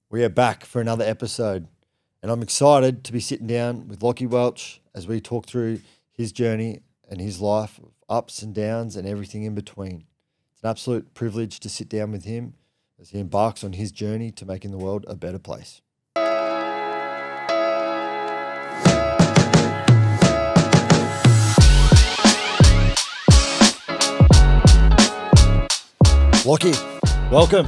We are back for another episode, and I'm excited to be sitting down with Lockie Welch as we talk through his journey and his life, of ups and downs and everything in between. It's an absolute privilege to sit down with him as he embarks on his journey to making the world a better place. Lockie, welcome.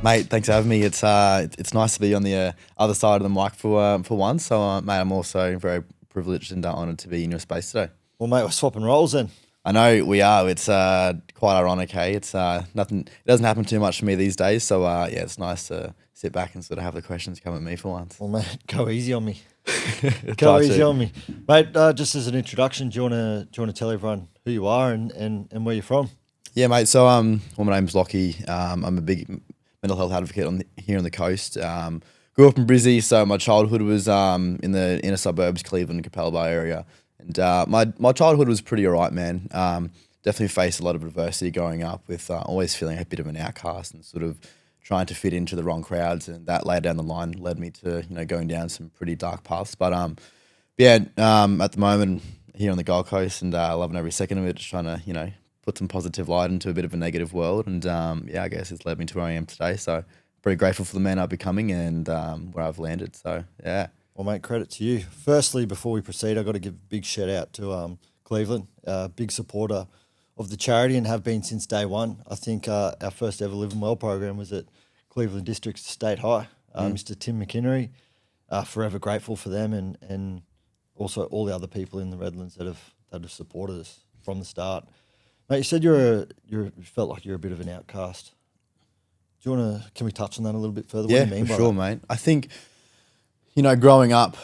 Mate, thanks for having me. It's nice to be on the other side of the mic for once. So, mate, I'm also very privileged and honoured to be in your space today. Well, mate, we're swapping roles then. I know we are. It's quite ironic, hey? It's nothing. It doesn't happen too much for me these days. So, yeah, it's nice to sit back and sort of have the questions come at me for once. Well, mate, go easy on me. Go easy on me, mate. Just as an introduction, do you want to tell everyone who you are and where you're from? Yeah, mate. So, well, my name's Lockie. I'm a big mental health advocate here on the coast. Grew up in Brizzy, so my childhood was in the inner suburbs, Cleveland, Capalba area. And my childhood was pretty alright, man. Definitely faced a lot of adversity growing up with always feeling a bit of an outcast and sort of trying to fit into the wrong crowds. And that later down the line led me to, going down some pretty dark paths. But at the moment here on the Gold Coast and loving every second of it, just trying to, put some positive light into a bit of a negative world. And I guess it's led me to where I am today. So pretty grateful for the man I'm becoming and where I've landed. So, yeah. Well, mate, credit to you. Firstly, before we proceed, I've got to give a big shout out to Cleveland, big supporter of the charity and have been since day one. I think our first ever LIVINWell program was at Cleveland District State High. Mr. Tim McInnery, forever grateful for them and also all the other people in the Redlands that have supported us from the start. Mate, you said you felt like you're a bit of an outcast. Can we touch on that a little bit further? Yeah, what do you mean for by sure, that? mate. I think, growing up,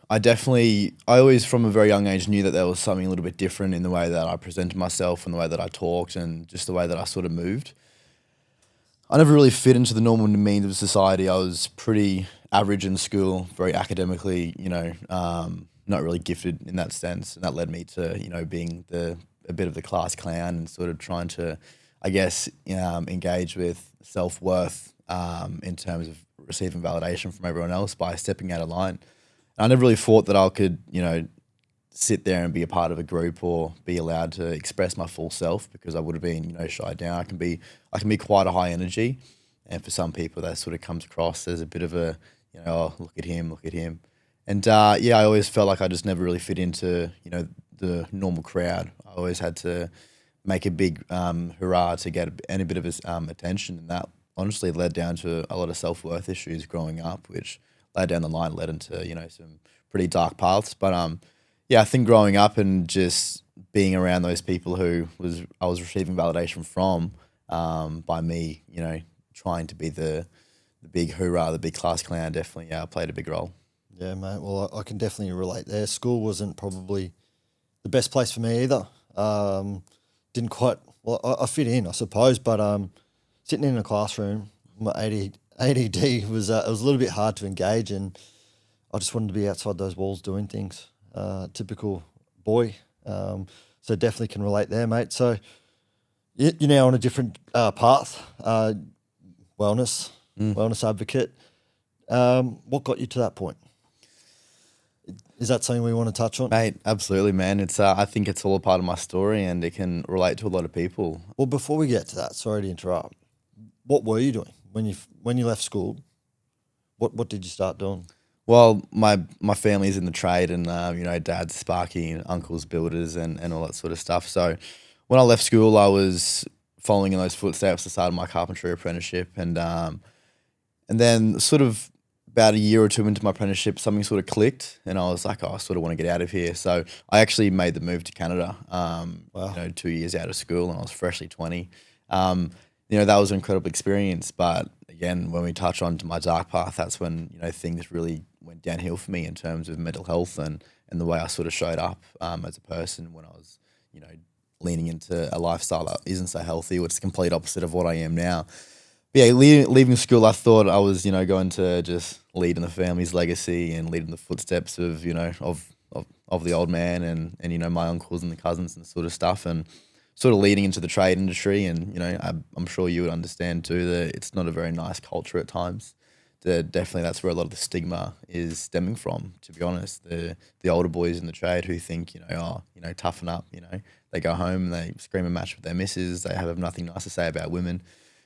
I always from a very young age knew that there was something a little bit different in the way that I presented myself and the way that I talked and just the way that I sort of moved. I never really fit into the normal means of society. I was pretty average in school, very academically, not really gifted in that sense. And that led me to, being a bit of the class clown and sort of trying to, I guess, engage with self-worth in terms of receiving validation from everyone else by stepping out of line. And I never really thought that I could, sit there and be a part of a group or be allowed to express my full self because I would have been, shy down. I can be quite a high energy. And for some people that sort of comes across as a bit of a, oh, look at him. And I always felt like I just never really fit into, the normal crowd. I always had to make a big hurrah to get any bit of attention, and that honestly led down to a lot of self-worth issues growing up, which later down the line led into some pretty dark paths. But I think growing up and just being around those people I was receiving validation from by me, trying to be the big hoorah, the big class clown, definitely played a big role. Yeah, mate. Well, I can definitely relate there. School wasn't probably the best place for me either. Didn't quite. Well, I fit in, I suppose, but sitting in a classroom, my ADD was it was a little bit hard to engage, and I just wanted to be outside those walls doing things. Typical boy. So definitely can relate there, mate. So you're now on a different path. Wellness advocate. What got you to that point? Is that something we want to touch on? Mate, absolutely, man. It's I think it's all a part of my story and it can relate to a lot of people. Well, before we get to that, sorry to interrupt. What were you doing when you left school? What did you start doing? Well, my family's in the trade and, dad's sparky and uncle's builders and all that sort of stuff. So when I left school, I was following in those footsteps. I started my carpentry apprenticeship and then sort of about a year or two into my apprenticeship, something sort of clicked and I was like, I sort of want to get out of here. So I actually made the move to Canada, Wow. 2 years out of school and I was freshly 20. That was an incredible experience. But again, when we touch on to my dark path, that's when, things really went downhill for me in terms of mental health and the way I sort of showed up as a person when I was, leaning into a lifestyle that isn't so healthy, which is the complete opposite of what I am now. But yeah, leaving school, I thought I was, going to just lead in the family's legacy and lead in the footsteps of, of the old man and my uncles and the cousins and sort of stuff, and sort of leading into the trade industry. And I'm sure you would understand too that it's not a very nice culture at times definitely that's where a lot of the stigma is stemming from, to be honest. The older boys in the trade who think, toughen up, they go home and they scream a match with their missus, they have nothing nice to say about women.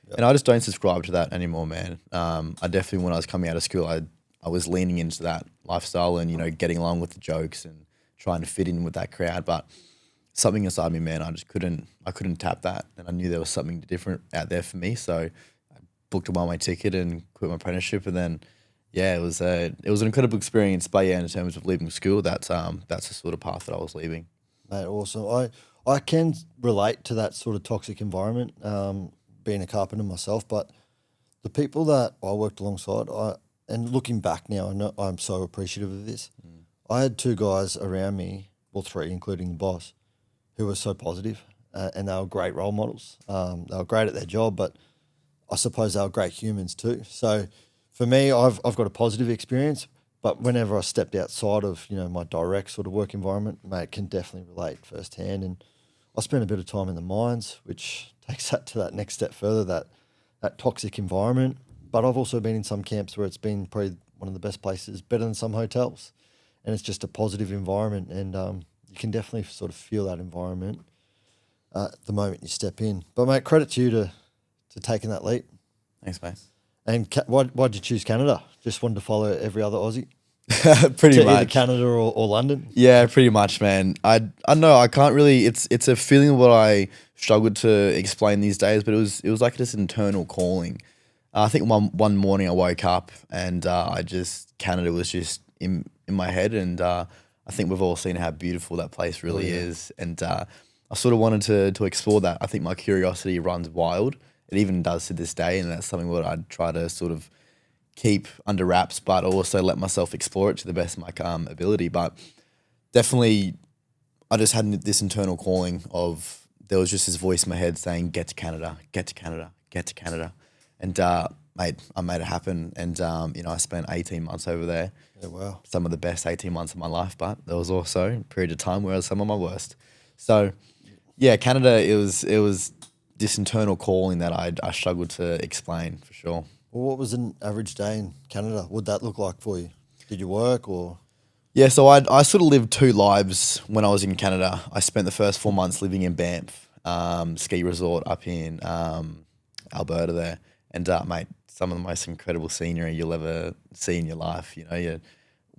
Yep. And I just don't subscribe to that anymore, man. I definitely, when I was coming out of school, I was leaning into that lifestyle and, getting along with the jokes and trying to fit in with that crowd. But something inside me, man, I couldn't tap that. And I knew there was something different out there for me. So I booked a one-way ticket and quit my apprenticeship. And then, it was an incredible experience. But in terms of leaving school, that's the sort of path that I was leaving. Mate, awesome. I can relate to that sort of toxic environment, being a carpenter myself. But the people that I worked alongside, and looking back now, I know I'm so appreciative of this. I had 2 guys around me, well 3, including the boss, who were so positive, and they were great role models. They were great at their job, but I suppose they were great humans too. So for me, I've got a positive experience, but whenever I stepped outside of my direct sort of work environment, mate, can definitely relate firsthand. And I spent a bit of time in the mines, which takes that to that next step further, that toxic environment. But I've also been in some camps where it's been probably one of the best places, better than some hotels. And it's just a positive environment. And you can definitely sort of feel that environment the moment you step in. But, mate, credit to you to taking that leap. Thanks, mate. And why'd you choose Canada? Just wanted to follow every other Aussie? Pretty much. Either Canada or London? Yeah, pretty much, man. I know I can't really. It's a feeling what I struggled to explain these days, but it was like this internal calling. I think one morning I woke up and Canada was just in my head, and I think we've all seen how beautiful that place really is, and I sort of wanted to explore that. I think my curiosity runs wild. It even does to this day, and that's something what I try to sort of keep under wraps, but also let myself explore it to the best of my ability. But definitely, I just had this internal calling of, there was just this voice in my head saying, get to Canada, get to Canada, get to Canada. And mate, I made it happen. And, I spent 18 months over there. Yeah, wow. Some of the best 18 months of my life, but there was also a period of time where it was some of my worst. So, Canada, it was this internal calling that I struggled to explain, for sure. Well, what was an average day in Canada? What would that look like for you? Did you work or? Yeah, so I sort of lived 2 lives when I was in Canada. I spent the first 4 months living in Banff, ski resort up in Alberta there. And, mate, some of the most incredible scenery you'll ever see in your life. You're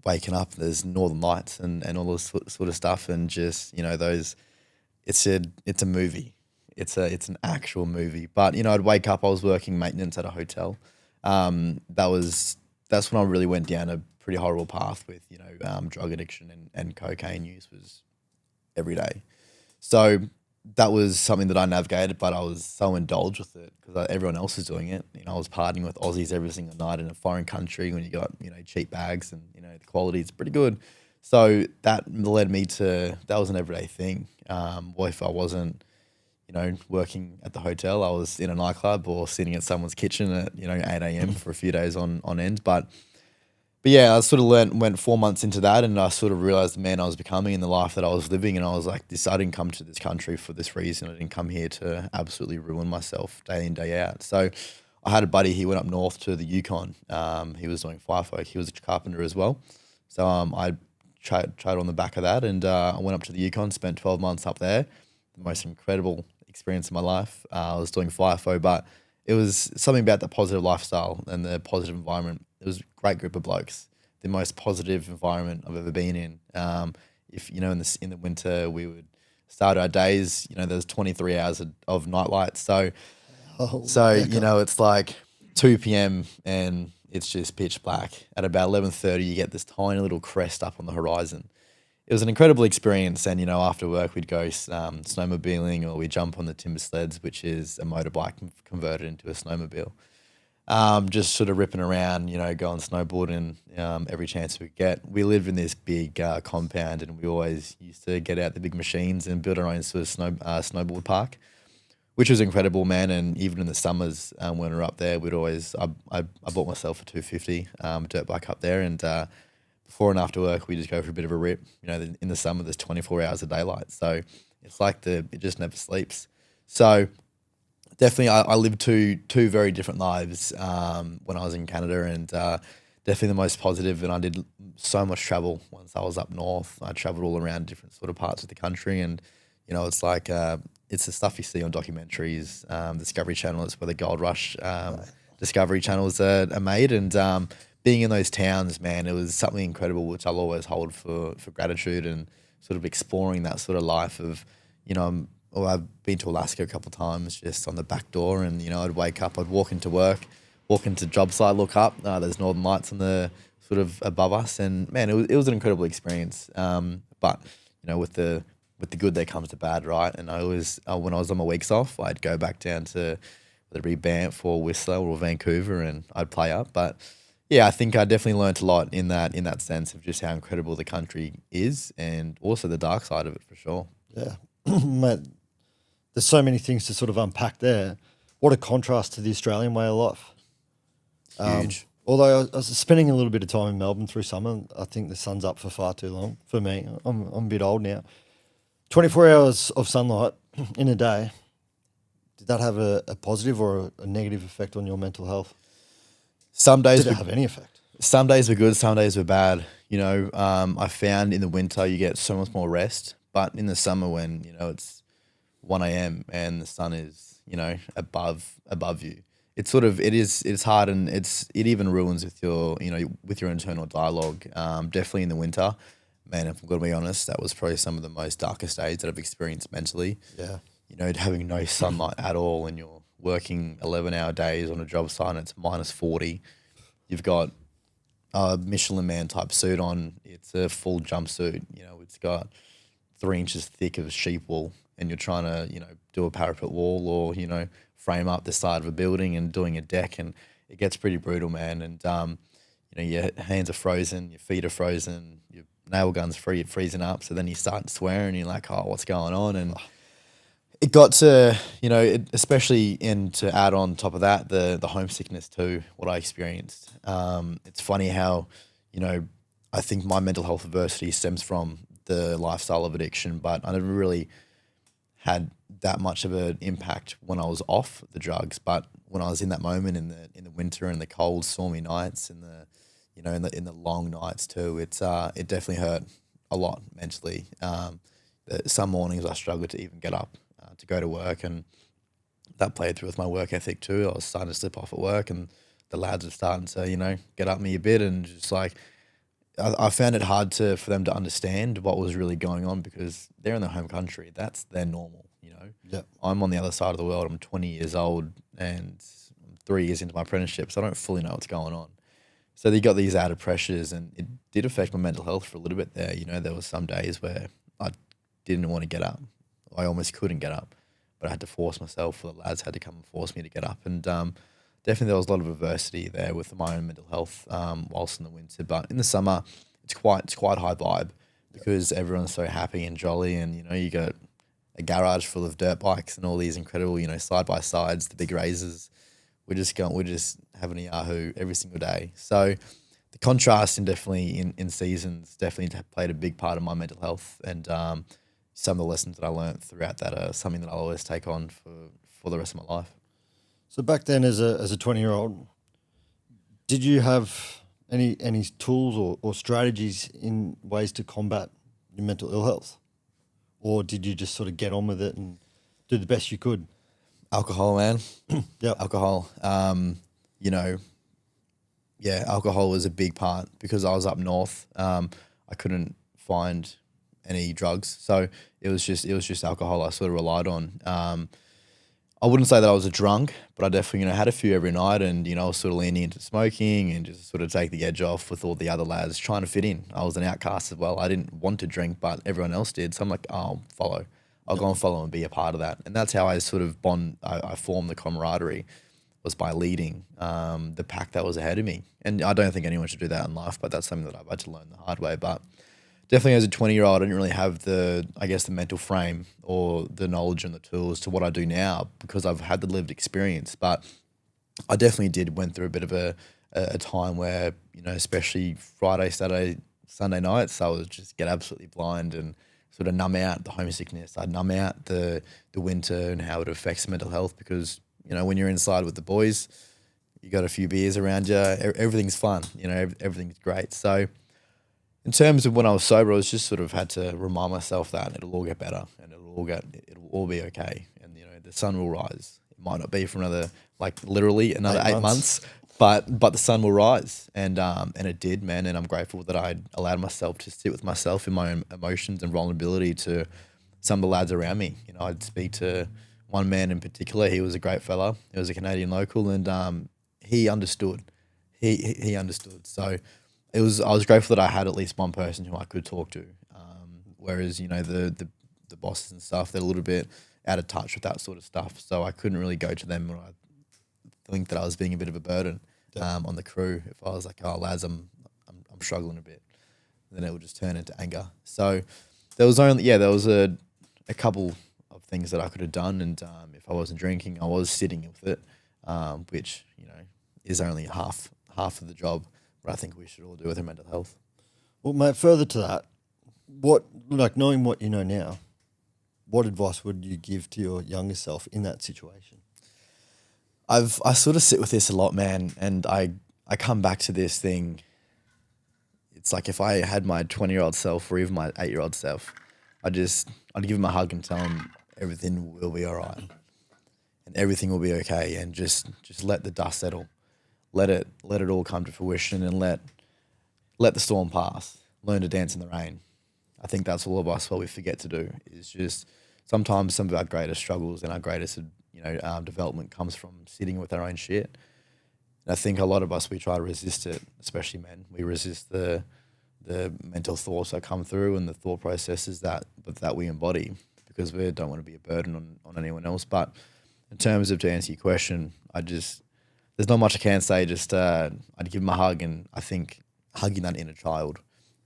waking up, there's northern lights and all this sort of stuff. And just, it's a movie. It's an actual movie. But, I'd wake up, I was working maintenance at a hotel. That's when I really went down a pretty horrible path with, drug addiction and cocaine use was every day. So that was something that I navigated, but I was so indulged with it because everyone else was doing it. I was partying with Aussies every single night in a foreign country when you got, cheap bags and, the quality is pretty good. So that led me to, that was an everyday thing. Well, if I wasn't, working at the hotel, I was in a nightclub or sitting at someone's kitchen at, 8 a.m. for a few days on end. But yeah, I sort of went 4 months into that, and I sort of realized the man I was becoming and the life that I was living. And I was like, I didn't come to this country for this reason. I didn't come here to absolutely ruin myself day in, day out. So I had a buddy, he went up north to the Yukon. He was doing firefolk. He was a carpenter as well. So I tried on the back of that, and I went up to the Yukon, spent 12 months up there. The most incredible experience of my life. I was doing FIFO, but it was something about the positive lifestyle and the positive environment. It was a great group of blokes. The most positive environment I've ever been in. If in the winter we would start our days. There's 23 hours of night lights. So it's like 2 p.m. and it's just pitch black. At about 11:30, you get this tiny little crest up on the horizon. It was an incredible experience, and after work we'd go snowmobiling, or we'd jump on the timber sleds, which is a motorbike converted into a snowmobile. Just sort of ripping around, going snowboarding every chance we get. We lived in this big compound, and we always used to get out the big machines and build our own sort of snowboard park, which was incredible, man. And even in the summers when we were up there, I bought myself a 250 dirt bike up there, and before and after work, we just go for a bit of a rip. In the summer, there's 24 hours of daylight. So it's like it just never sleeps. So definitely I lived two very different lives when I was in Canada, and definitely the most positive. And I did so much travel once I was up north. I traveled all around different sort of parts of the country, and it's like it's the stuff you see on documentaries. Discovery Channel is where the Gold Rush Discovery Channels are made, and being in those towns, man, it was something incredible, which I'll always hold for gratitude, and sort of exploring that sort of life of, I've been to Alaska a couple of times just on the back door, and I'd wake up, I'd walk into work, walk into job site, look up, there's Northern Lights on the sort of above us, and man, it was an incredible experience. But with the good there comes the bad, right? And I always, when I was on my weeks off, I'd go back down to whether it be Banff or Whistler or Vancouver, and I'd play up. But yeah, I think I definitely learnt a lot in that sense of just how incredible the country is, and also the dark side of it for sure. Yeah, mate, there's so many things to sort of unpack there. What a contrast to the Australian way of life. Huge. Although I was spending a little bit of time in Melbourne through summer, I think the sun's up for far too long for me. I'm a bit old now. 24 hours of sunlight in a day, did that have a positive or a negative effect on your mental health? Some days Did it have any effect? Some days were good, some days were bad. I found in the winter you get so much more rest, but in the summer when it's 1 a.m. and the sun is above you, it's hard, and it even ruins with your internal dialogue. Definitely in the winter, man, if I'm going to be honest, that was probably some of the most darkest days that I've experienced mentally. Yeah. Having no sunlight at all, and you're working 11-hour days on a job site and it's minus 40. You've got a Michelin Man type suit on. It's a full jumpsuit. It's got 3 inches thick of sheep wool, and you're trying to, do a parapet wall or, frame up the side of a building and doing a deck, and it gets pretty brutal, man. And, your hands are frozen, your feet are frozen, your nail gun's freezing up. So then you start swearing, and you're like, oh, what's going on? And it got to, especially to add on top of that, the homesickness too, what I experienced. It's funny how, I think my mental health adversity stems from the lifestyle of addiction, but I never really had that much of an impact when I was off the drugs. But when I was in that moment in the winter and the cold, stormy nights and in the long nights too, it definitely hurt a lot mentally. Some mornings I struggled to even get up to go to work, and that played through with my work ethic too. I was starting to slip off at work, and the lads are starting to, get up me a bit, and just like, I found it hard for them to understand what was really going on, because they're in their home country. That's their normal, Yep. I'm on the other side of the world. I'm 20 years old and I'm 3 years into my apprenticeship, so I don't fully know what's going on. So you got these added pressures, and it did affect my mental health for a little bit there. There was some days where I didn't want to get up. I almost couldn't get up, but I had to force myself, or the lads had to come and force me to get up. And definitely there was a lot of adversity there with my own mental health whilst in the winter. But in the summer, it's quite high vibe, because everyone's so happy and jolly, and you got a garage full of dirt bikes and all these incredible side by sides, the big razors. We're just having a yahoo every single day. So the contrast in seasons definitely played a big part of my mental health, and some of the lessons that I learned throughout that are something that I'll always take on for the rest of my life. So back then, as a 20-year-old, did you have any tools or strategies in ways to combat your mental ill health, or did you just sort of get on with it and do the best you could? Alcohol, man. Yeah, alcohol. Alcohol was a big part, because I was up north. I couldn't find any drugs, so it was just alcohol I sort of relied on. I wouldn't say that I was a drunk, but I definitely had a few every night, and I was sort of leaning into smoking and just sort of take the edge off with all the other lads, trying to fit in. I was an outcast as well. I didn't want to drink, but everyone else did, so I'm like, oh, I'll go and follow and be a part of that. And that's how I sort of I formed the camaraderie, was by leading the pack that was ahead of me. And I don't think anyone should do that in life, but that's something that I've had to learn the hard way. But definitely as a 20-year-old, I didn't really have the mental frame or the knowledge and the tools to what I do now, because I've had the lived experience. But I definitely went through a bit of a time where, especially Friday, Saturday, Sunday nights, I would just get absolutely blind and sort of numb out the homesickness. I'd numb out the winter and how it affects mental health, because You know, when you're inside with the boys, you got a few beers around you, everything's fun, you know, everything's great. So in terms of when I was sober, I was just sort of had to remind myself that it'll all get better and it'll all be okay. And, you know, the sun will rise. It might not be for another, like literally another 8 months, but the sun will rise. And it did, man. And I'm grateful that I allowed myself to sit with myself in my own emotions and vulnerability to some of the lads around me. You know, I'd speak to one man in particular. He was a great fella. He was a Canadian local, and he understood. He understood. So I was grateful that I had at least one person who I could talk to. Whereas, you know, the bosses and stuff, they're a little bit out of touch with that sort of stuff. So I couldn't really go to them when I think that I was being a bit of a burden on the crew. If I was like, oh, lads, I'm struggling a bit, then it would just turn into anger. So there was a couple of things that I could have done. And if I wasn't drinking, I was sitting with it, which, you know, is only half of the job. But I think we should all do with our mental health. Well, mate, further to that, knowing what you know now, what advice would you give to your younger self in that situation? I sort of sit with this a lot, man, and I come back to this thing. It's like if I had my 20-year-old self or even my 8-year-old self, I'd give him a hug and tell him everything will be all right and everything will be okay, and just let the dust settle. Let it all come to fruition, and let the storm pass. Learn to dance in the rain. I think that's all of us what we forget to do, is just sometimes some of our greatest struggles and our greatest, you know, development comes from sitting with our own shit. And I think a lot of us, we try to resist it, especially men. We resist the mental thoughts that come through and the thought processes that we embody, because we don't want to be a burden on anyone else. But in terms of, to answer your question, there's not much I can say. Just I'd give him a hug, and I think hugging that inner child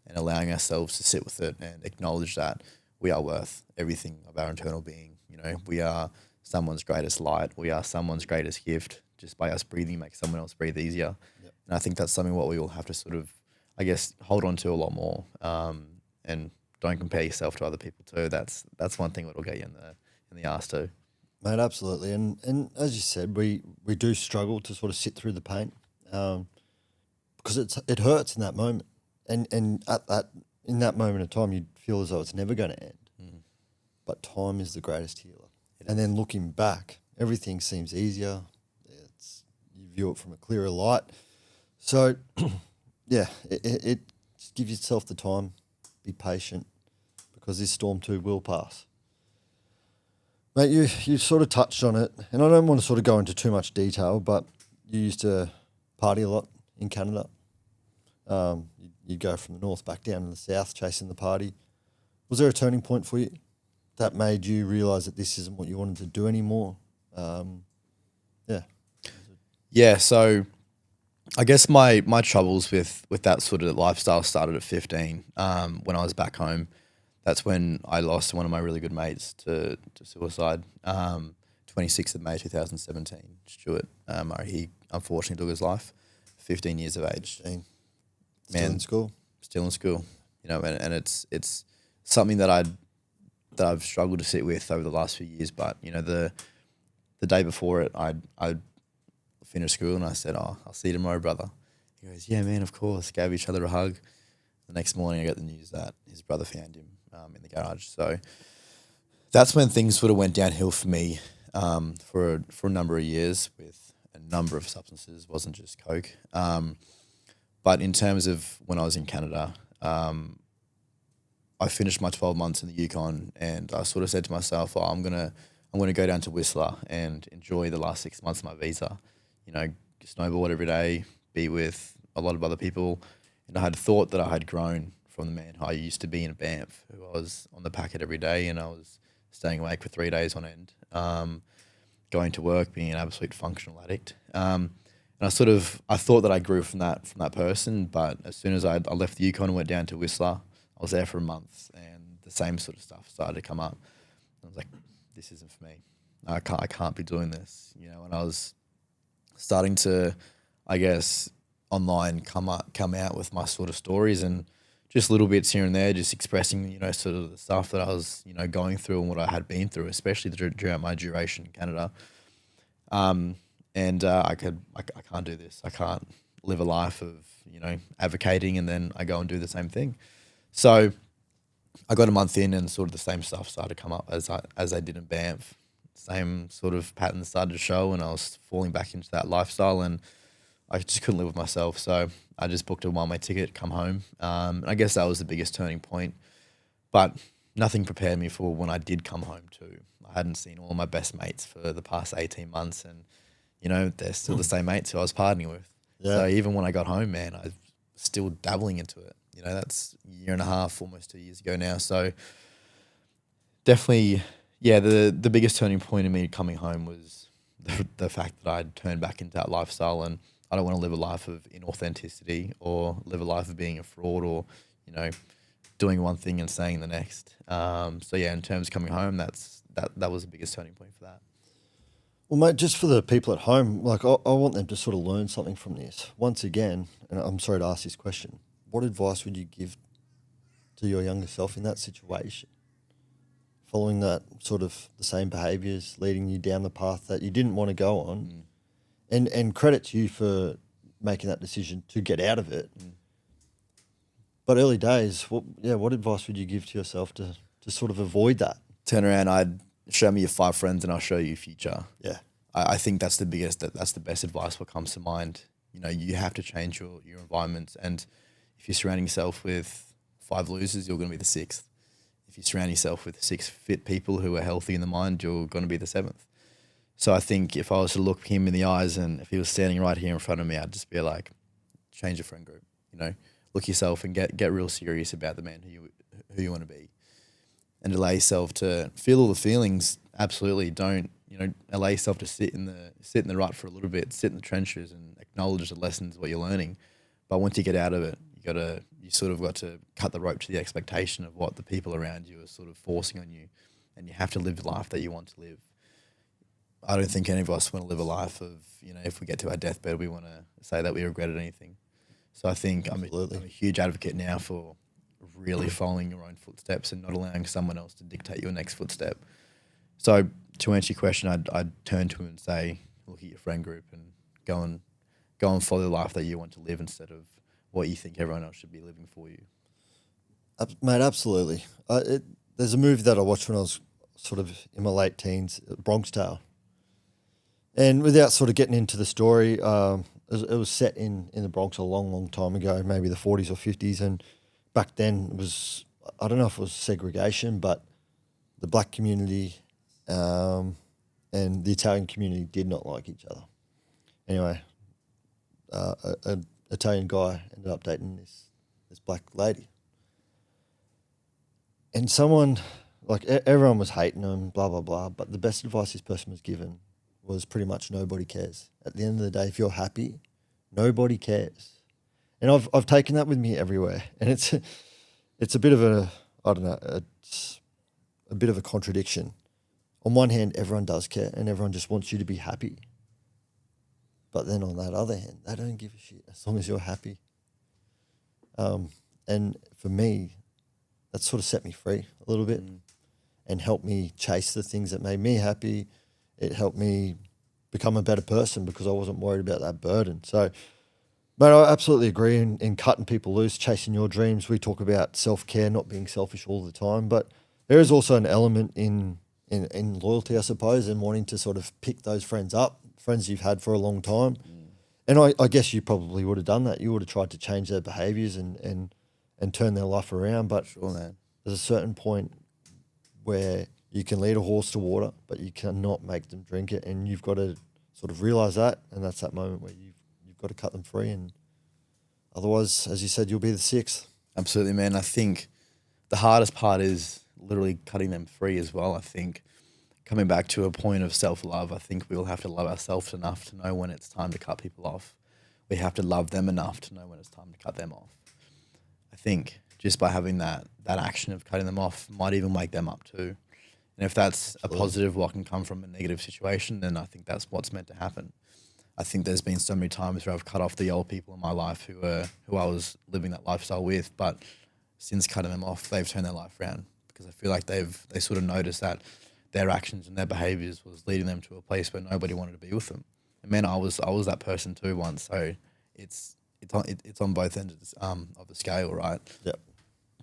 and allowing ourselves to sit with it and acknowledge that we are worth everything of our internal being. You know, we are someone's greatest light. We are someone's greatest gift. Just by us breathing, make someone else breathe easier. Yep. And I think that's something what we all have to sort of, I guess, hold on to a lot more. And don't compare yourself to other people too. That's one thing that'll get you in the arse too. Mate, absolutely. And as you said, we do struggle to sort of sit through the pain, because it hurts in that moment. And in that moment of time, you feel as though it's never going to end. Mm. But time is the greatest healer. And then looking back, everything seems easier. You view it from a clearer light. So, yeah, it just give yourself the time, be patient, because this storm too will pass. Mate, you sort of touched on it, and I don't want to sort of go into too much detail, but you used to party a lot in Canada. You'd go from the north back down to the south chasing the party. Was there a turning point for you that made you realise that this isn't what you wanted to do anymore? Yeah, so I guess my troubles with that sort of lifestyle started at 15. When I was back home, that's when I lost one of my really good mates to suicide. 26th of May 2017, Stuart Murray. He unfortunately took his life. 15 years of age. Still in school. Still in school. You know, and it's something that I've struggled to sit with over the last few years. But you know, the day before it, I finished school and I said, "Oh, I'll see you tomorrow, brother." He goes, "Yeah, man, of course." Gave each other a hug. The next morning, I got the news that his brother found him in the garage. So that's when things sort of went downhill for me for a number of years with a number of substances. It wasn't just coke. But in terms of when I was in Canada, I finished my 12 months in the Yukon, and I sort of said to myself, "Oh, I'm gonna go down to Whistler and enjoy the last 6 months of my visa. You know, snowboard every day, be with a lot of other people." And I had thought that I had grown from the man who I used to be in Banff, who I was on the packet every day, and I was staying awake for 3 days on end, going to work, being an absolute functional addict. And I thought that I grew from that person, but as soon as I left the Yukon and went down to Whistler, I was there for a month, and the same sort of stuff started to come up. I was like, this isn't for me. I can't be doing this, you know. And I was starting to, I guess, online come out with my sort of stories and just little bits here and there, just expressing, you know, sort of the stuff that I was, you know, going through and what I had been through, especially throughout my duration in Canada. And I can't do this. I can't live a life of, advocating and then I go and do the same thing. So I got a month in and sort of the same stuff started to come up as I did in Banff. Same sort of patterns started to show, and I was falling back into that lifestyle, and I just couldn't live with myself. So I just booked a one-way ticket, come home. And I guess that was the biggest turning point. But nothing prepared me for when I did come home too. I hadn't seen all my best mates for the past 18 months, and they're still the same mates who I was partying with. Yeah. So even when I got home, man, I was still dabbling into it. That's a year and a half, almost 2 years ago now. So definitely, yeah, the biggest turning point in me coming home was the fact that I'd turned back into that lifestyle, and I don't want to live a life of inauthenticity or live a life of being a fraud or, doing one thing and saying the next. So yeah, in terms of coming home, that was the biggest turning point for that. Well, mate, just for the people at home, like I want them to sort of learn something from this. Once again, and I'm sorry to ask this question, what advice would you give to your younger self in that situation? Following that sort of the same behaviours, leading you down the path that you didn't want to go on, and credit to you for making that decision to get out of it. But early days, what advice would you give to yourself to sort of avoid that? Turn around, I'd show me your 5 friends and I'll show you your future. Yeah. I think that's the best advice what comes to mind. You have to change your environment, and if you're surrounding yourself with 5 losers, you're going to be the 6th. If you surround yourself with 6 fit people who are healthy in the mind, you're going to be the 7th. So I think if I was to look him in the eyes and if he was standing right here in front of me, I'd just be like, change your friend group, look yourself and get real serious about the man who you want to be, and allow yourself to feel all the feelings. Absolutely. Don't, allow yourself to sit in the rut for a little bit, sit in the trenches and acknowledge the lessons, what you're learning. But once you get out of it, you sort of got to cut the rope to the expectation of what the people around you are sort of forcing on you, and you have to live the life that you want to live. I don't think any of us want to live a life of, if we get to our deathbed, we want to say that we regretted anything. So I think I'm a huge advocate now for really following your own footsteps and not allowing someone else to dictate your next footstep. So to answer your question, I'd turn to him and say, look at your friend group and go and follow the life that you want to live instead of what you think everyone else should be living for you. Mate, absolutely. There's a movie that I watched when I was sort of in my late teens, Bronx Tale. And without sort of getting into the story, it was set in the Bronx a long, long time ago, maybe the 40s or 50s. And back then it was, I don't know if it was segregation, but the black community and the Italian community did not like each other. Anyway, an Italian guy ended up dating this black lady. And someone, like everyone was hating him, blah, blah, blah. But the best advice this person was given was pretty much nobody cares. At the end of the day, if you're happy, nobody cares. And I've taken that with me everywhere. And it's a bit of a, I don't know, it's a bit of a contradiction. On one hand, everyone does care and everyone just wants you to be happy. But then on that other hand, they don't give a shit as long as you're happy. And for me, that sort of set me free a little bit and helped me chase the things that made me happy. It helped me become a better person because I wasn't worried about that burden. So, but I absolutely agree in cutting people loose, chasing your dreams. We talk about self-care, not being selfish all the time, but there is also an element in loyalty, I suppose, and wanting to sort of pick those friends up, friends you've had for a long time. And I guess you probably would have done that. You would have tried to change their behaviours and turn their life around. But Sure, man. there's a certain point where you can lead a horse to water, but you cannot make them drink it. And you've got to sort of realise that, and that's that moment where you've got to cut them free. And otherwise, as you said, you'll be the 6th. Absolutely, man. I think the hardest part is literally cutting them free as well. I think coming back to a point of self-love, I think we all have to love ourselves enough to know when it's time to cut people off. We have to love them enough to know when it's time to cut them off. I think just by having that action of cutting them off might even wake them up too. And if that's a positive, what can come from a negative situation, then I think that's what's meant to happen. I think there's been so many times where I've cut off the old people in my life who I was living that lifestyle with, but since cutting them off, they've turned their life around because I feel like they sort of noticed that their actions and their behaviors was leading them to a place where nobody wanted to be with them. And man, I was that person too once. So it's on both ends of the scale, right? Yep.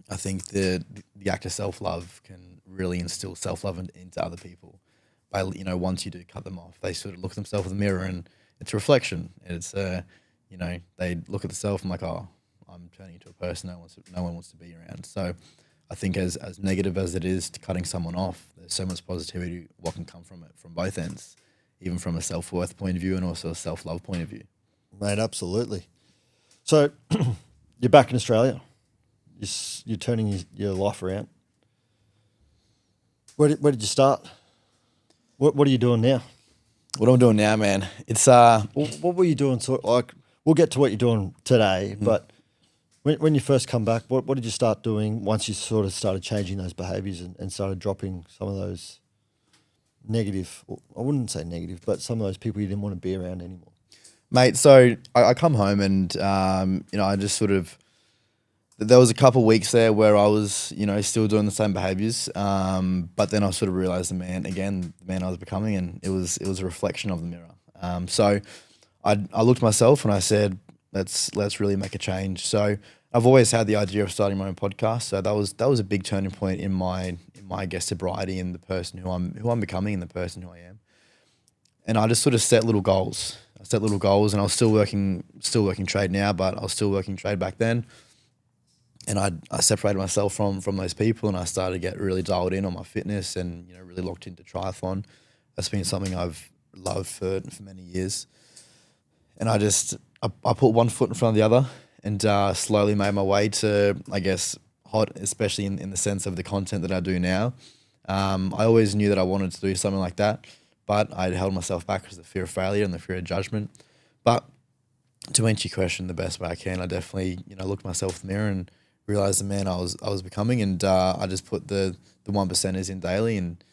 I think the act of self-love can really instill self-love into other people. By, you know, once you do cut them off, they sort of look at themselves in the mirror, and it's a reflection. And it's you know, they look at themselves and like, oh, I'm turning into a person no one wants to be around. So I think as negative as it is to cutting someone off, there's so much positivity what can come from it from both ends, even from a self-worth point of view and also a self-love point of view. Mate, absolutely. So you're back in Australia. You're turning your life around. Where did you start? What are you doing now? What I'm doing now, man, it's What were you doing? So, like, we'll get to what you're doing today, but when you first come back, what did you start doing once you sort of started changing those behaviours and started dropping some of those negative, I wouldn't say negative, but some of those people you didn't want to be around anymore? Mate, so I come home and, you know, I just sort of, there was a couple of weeks there where I was, you know, still doing the same behaviours, but then I sort of realised the man I was becoming, and it was a reflection of the mirror. So I looked at myself and I said, let's really make a change. So I've always had the idea of starting my own podcast. So that was a big turning point in my I guess sobriety and the person who I'm becoming and the person who I am. And I just sort of set little goals. And I was still working trade now, but I was still working trade back then. And I separated myself from those people, and I started to get really dialed in on my fitness and, you know, really locked into triathlon. That's been something I've loved for many years. And I put one foot in front of the other and slowly made my way to, I guess, hot, especially in the sense of the content that I do now. I always knew that I wanted to do something like that, but I held myself back because of the fear of failure and the fear of judgment. But to answer your question the best way I can, I definitely, you know, looked myself in the mirror and realized the man I was becoming, and I just put the 1%ers in daily and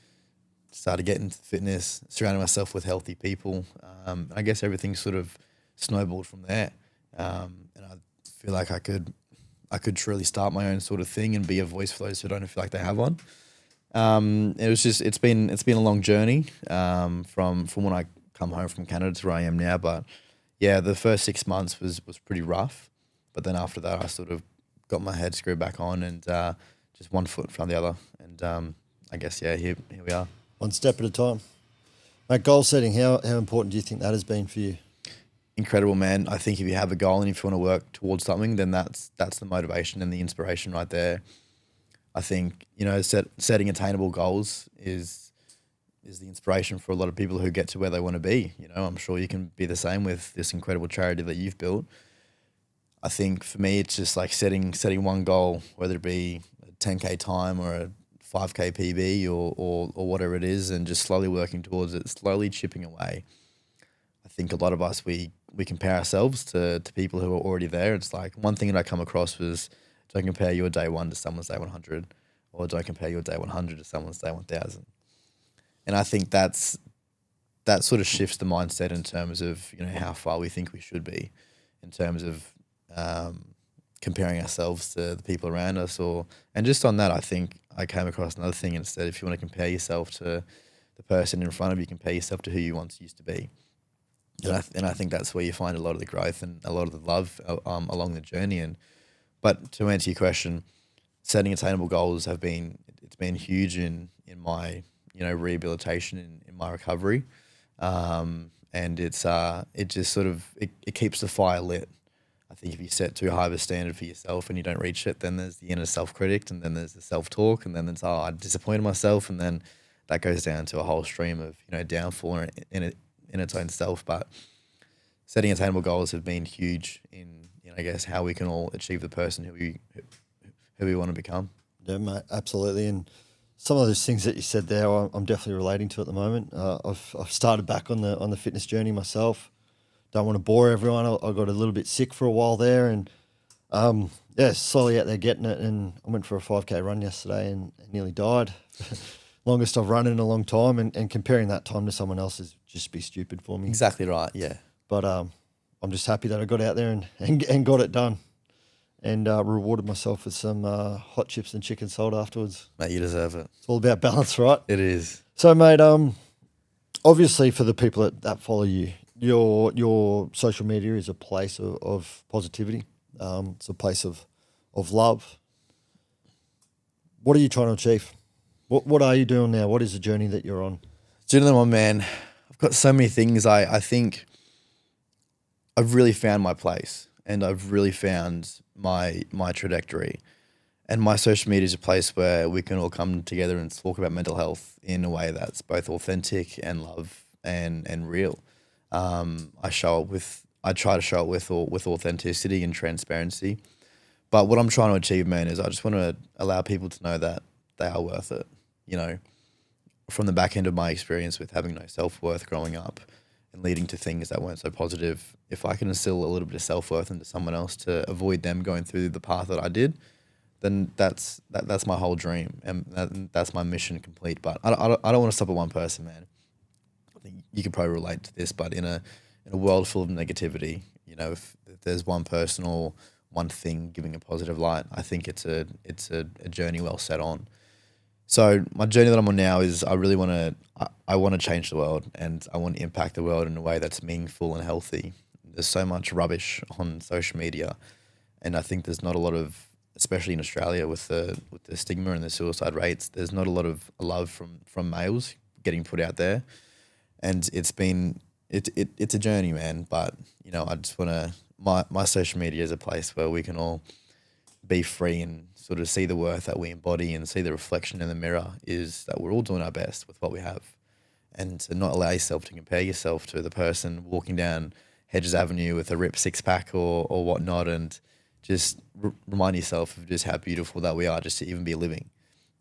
started getting into fitness, surrounding myself with healthy people. I guess everything sort of snowballed from there. And I feel like I could truly start my own sort of thing and be a voice for those who don't feel like they have one. It's been a long journey from when I come home from Canada to where I am now. But yeah, the first 6 months was pretty rough. But then after that, I sort of got my head screwed back on and just one foot in front of the other. And I guess, yeah, here we are. One step at a time. Mate, goal setting, how important do you think that has been for you? Incredible, man. I think if you have a goal and if you want to work towards something, then that's the motivation and the inspiration right there. I think, you know, setting attainable goals is the inspiration for a lot of people who get to where they want to be. You know, I'm sure you can be the same with this incredible charity that you've built. I think for me, it's just like setting one goal, whether it be a 10K time or a 5K PB or whatever it is, and just slowly working towards it, slowly chipping away. I think a lot of us, we compare ourselves to people who are already there. It's like one thing that I come across was, don't compare your day 1 to someone's day 100, or don't compare your day 100 to someone's day 1000. And I think that sort of shifts the mindset in terms of, you know, how far we think we should be in terms of comparing ourselves to the people around us. And just on that, I think I came across another thing, and it said, if you want to compare yourself to the person in front of you, compare yourself to who you once used to be. Yep. And I think that's where you find a lot of the growth and a lot of the love along the journey. But to answer your question, setting attainable goals it's been huge in my, you know, rehabilitation in my recovery. And it just sort of it keeps the fire lit. I think if you set too high of a standard for yourself and you don't reach it, then there's the inner self-critic, and then there's the self-talk, and then there's, I disappointed myself, and then that goes down to a whole stream of, you know, downfall in its own self. But setting attainable goals have been huge in, you know, I guess, how we can all achieve the person who we want to become. Yeah, mate, absolutely. And some of those things that you said there, I'm definitely relating to at the moment. I've started back on the fitness journey myself. Don't want to bore everyone. I got a little bit sick for a while there, and slowly out there getting it. And I went for a 5K run yesterday and nearly died. Longest I've run in a long time, and comparing that time to someone else is just be stupid for me. Exactly right, yeah. But I'm just happy that I got out there and got it done. and rewarded myself with some hot chips and chicken salt afterwards. Mate, you deserve it. It's all about balance, right? It is. So, mate, obviously for the people that follow you, your social media is a place of positivity. It's a place of love. What are you trying to achieve? What are you doing now? What is the journey that you're on? Journey on, man. I've got so many things. I think I've really found my place, and I've really found my trajectory. And my social media is a place where we can all come together and talk about mental health in a way that's both authentic and love and real. I try to show it with authenticity and transparency. But what I'm trying to achieve, man, is I just want to allow people to know that they are worth it. You know, from the back end of my experience with having no self-worth growing up and leading to things that weren't so positive, if I can instill a little bit of self-worth into someone else to avoid them going through the path that I did, then that's my whole dream, and that's my mission complete. But I don't want to stop at one person, man. I think you could probably relate to this, but in a world full of negativity, you know, if there's one person or one thing giving a positive light, I think it's a journey well set on. So my journey that I'm on now is I want to change the world, and I want to impact the world in a way that's meaningful and healthy. There's so much rubbish on social media, and I think there's not a lot of, especially in Australia with the stigma and the suicide rates, there's not a lot of love from males getting put out there, and it's a journey, man. But you know, I just want to my social media is a place where we can all be free and sort of see the worth that we embody and see the reflection in the mirror is that we're all doing our best with what we have, and to not allow yourself to compare yourself to the person walking down Hedges Avenue with a ripped six-pack or whatnot, and just remind yourself of just how beautiful that we are just to even be living.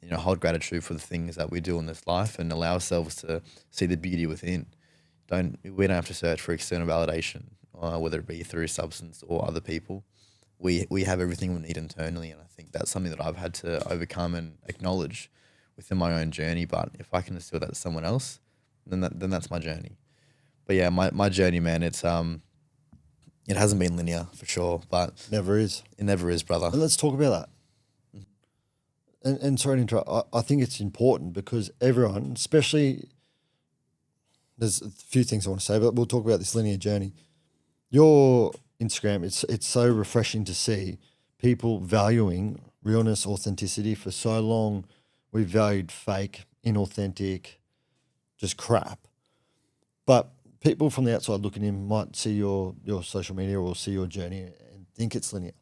You know, hold gratitude for the things that we do in this life and allow ourselves to see the beauty within. We don't have to search for external validation, whether it be through substance or other people. We have everything we need internally, and I think that's something that I've had to overcome and acknowledge within my own journey. But if I can instill that to someone else, then that's my journey. But yeah, my journey, man, it hasn't been linear for sure, but Never is. it never is, brother. And let's talk about that. And sorry to interrupt. I think it's important because everyone, especially, there's a few things I want to say, but we'll talk about this linear journey. Your Instagram, it's so refreshing to see people valuing realness, authenticity. For so long, we valued fake, inauthentic, just crap. But people from the outside looking in might see your social media or see your journey and think it's linear.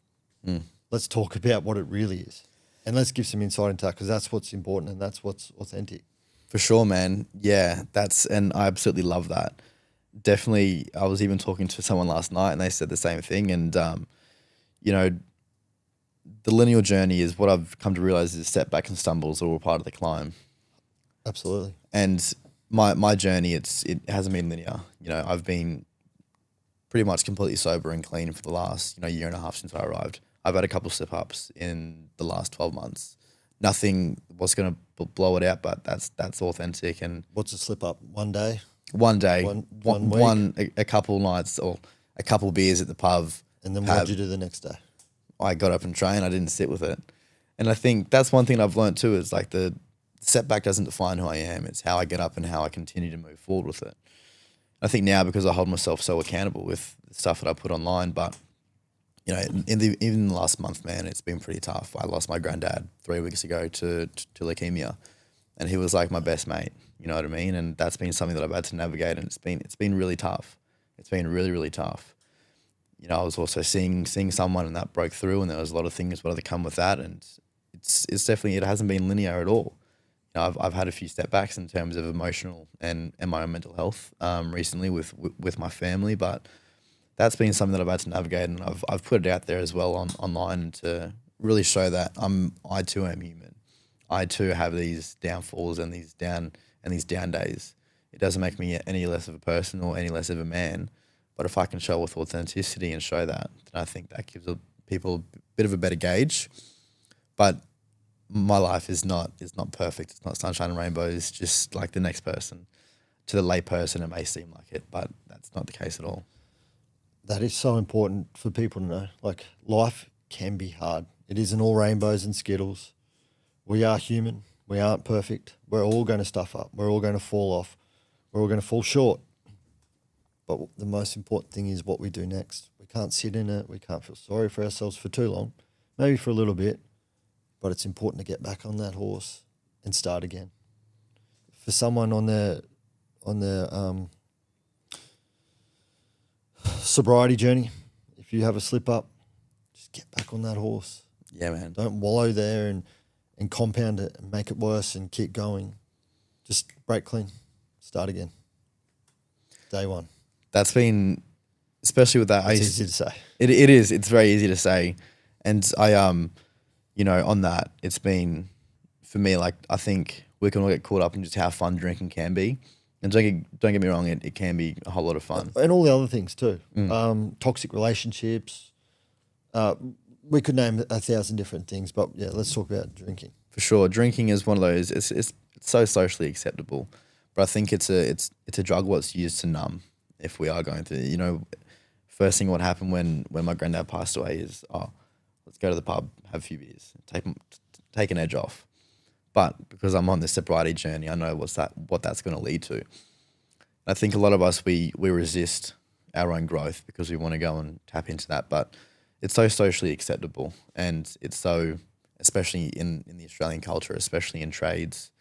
Let's talk about what it really is. And let's give some insight into that, because that's what's important and that's what's authentic. For sure, man. Yeah, and I absolutely love that. Definitely, I was even talking to someone last night and they said the same thing. And, you know, the linear journey is what I've come to realize is setbacks and stumbles are all part of the climb. Absolutely. And my journey, it hasn't been linear. You know, I've been pretty much completely sober and clean for the last, year and a half since I arrived. I've had a couple slip ups in the last 12 months. Nothing was going to blow it out, but that's authentic. And what's a slip up? One day? One day, one week? a couple nights or a couple beers at the pub. And then what did you do the next day? I got up and trained. I didn't sit with it. And I think that's one thing I've learned too, is like the setback doesn't define who I am. It's how I get up and how I continue to move forward with it. I think now, because I hold myself so accountable with the stuff that I put online, but even in the last month, man, it's been pretty tough. I lost my granddad 3 weeks ago to leukemia, and he was like my best mate. You know what I mean? And that's been something that I've had to navigate, and it's been really tough. It's been really, really tough. I was also seeing someone, and that broke through, and there was a lot of things that come with that, and it's definitely, it hasn't been linear at all. I've had a few step backs in terms of emotional and my own mental health recently with my family, but that's been something that I've had to navigate, and I've put it out there as well online to really show that I too am human. I too have these downfalls and these down days. It doesn't make me any less of a person or any less of a man, but if I can show with authenticity and show that, then I think that gives people a bit of a better gauge. But my life is not perfect. It's not sunshine and rainbows, just like the next person. To the lay person, it may seem like it, but that's not the case at all. That is so important for people to know. Like, life can be hard. It isn't all rainbows and skittles. We are human. We aren't perfect. We're all going to stuff up. We're all going to fall off. We're all going to fall short. But the most important thing is what we do next. We can't sit in it. We can't feel sorry for ourselves for too long, maybe for a little bit, but it's important to get back on that horse and start again. For someone on their sobriety journey, if you have a slip up, just get back on that horse. Yeah, man. Don't wallow there and compound it and make it worse and keep going. Just break clean. Start again. Day one. That's been, especially with that. It's easy to say. It is. It's very easy to say. And I, on that, it's been, for me, like, I think we can all get caught up in just how fun drinking can be. And don't get me wrong, it can be a whole lot of fun. And all the other things too. Toxic relationships. We could name 1,000 different things, but yeah, let's talk about drinking. For sure. Drinking is one of those, it's so socially acceptable. But I think it's a drug what's used to numb if we are going through, first thing what happened when my granddad passed away is, let's go to the pub, have a few beers, take an edge off. But because I'm on this sobriety journey, I know what that's going to lead to. I think a lot of us, we resist our own growth because we want to go and tap into that. But it's so socially acceptable, and it's so, especially in the Australian culture, especially in trades,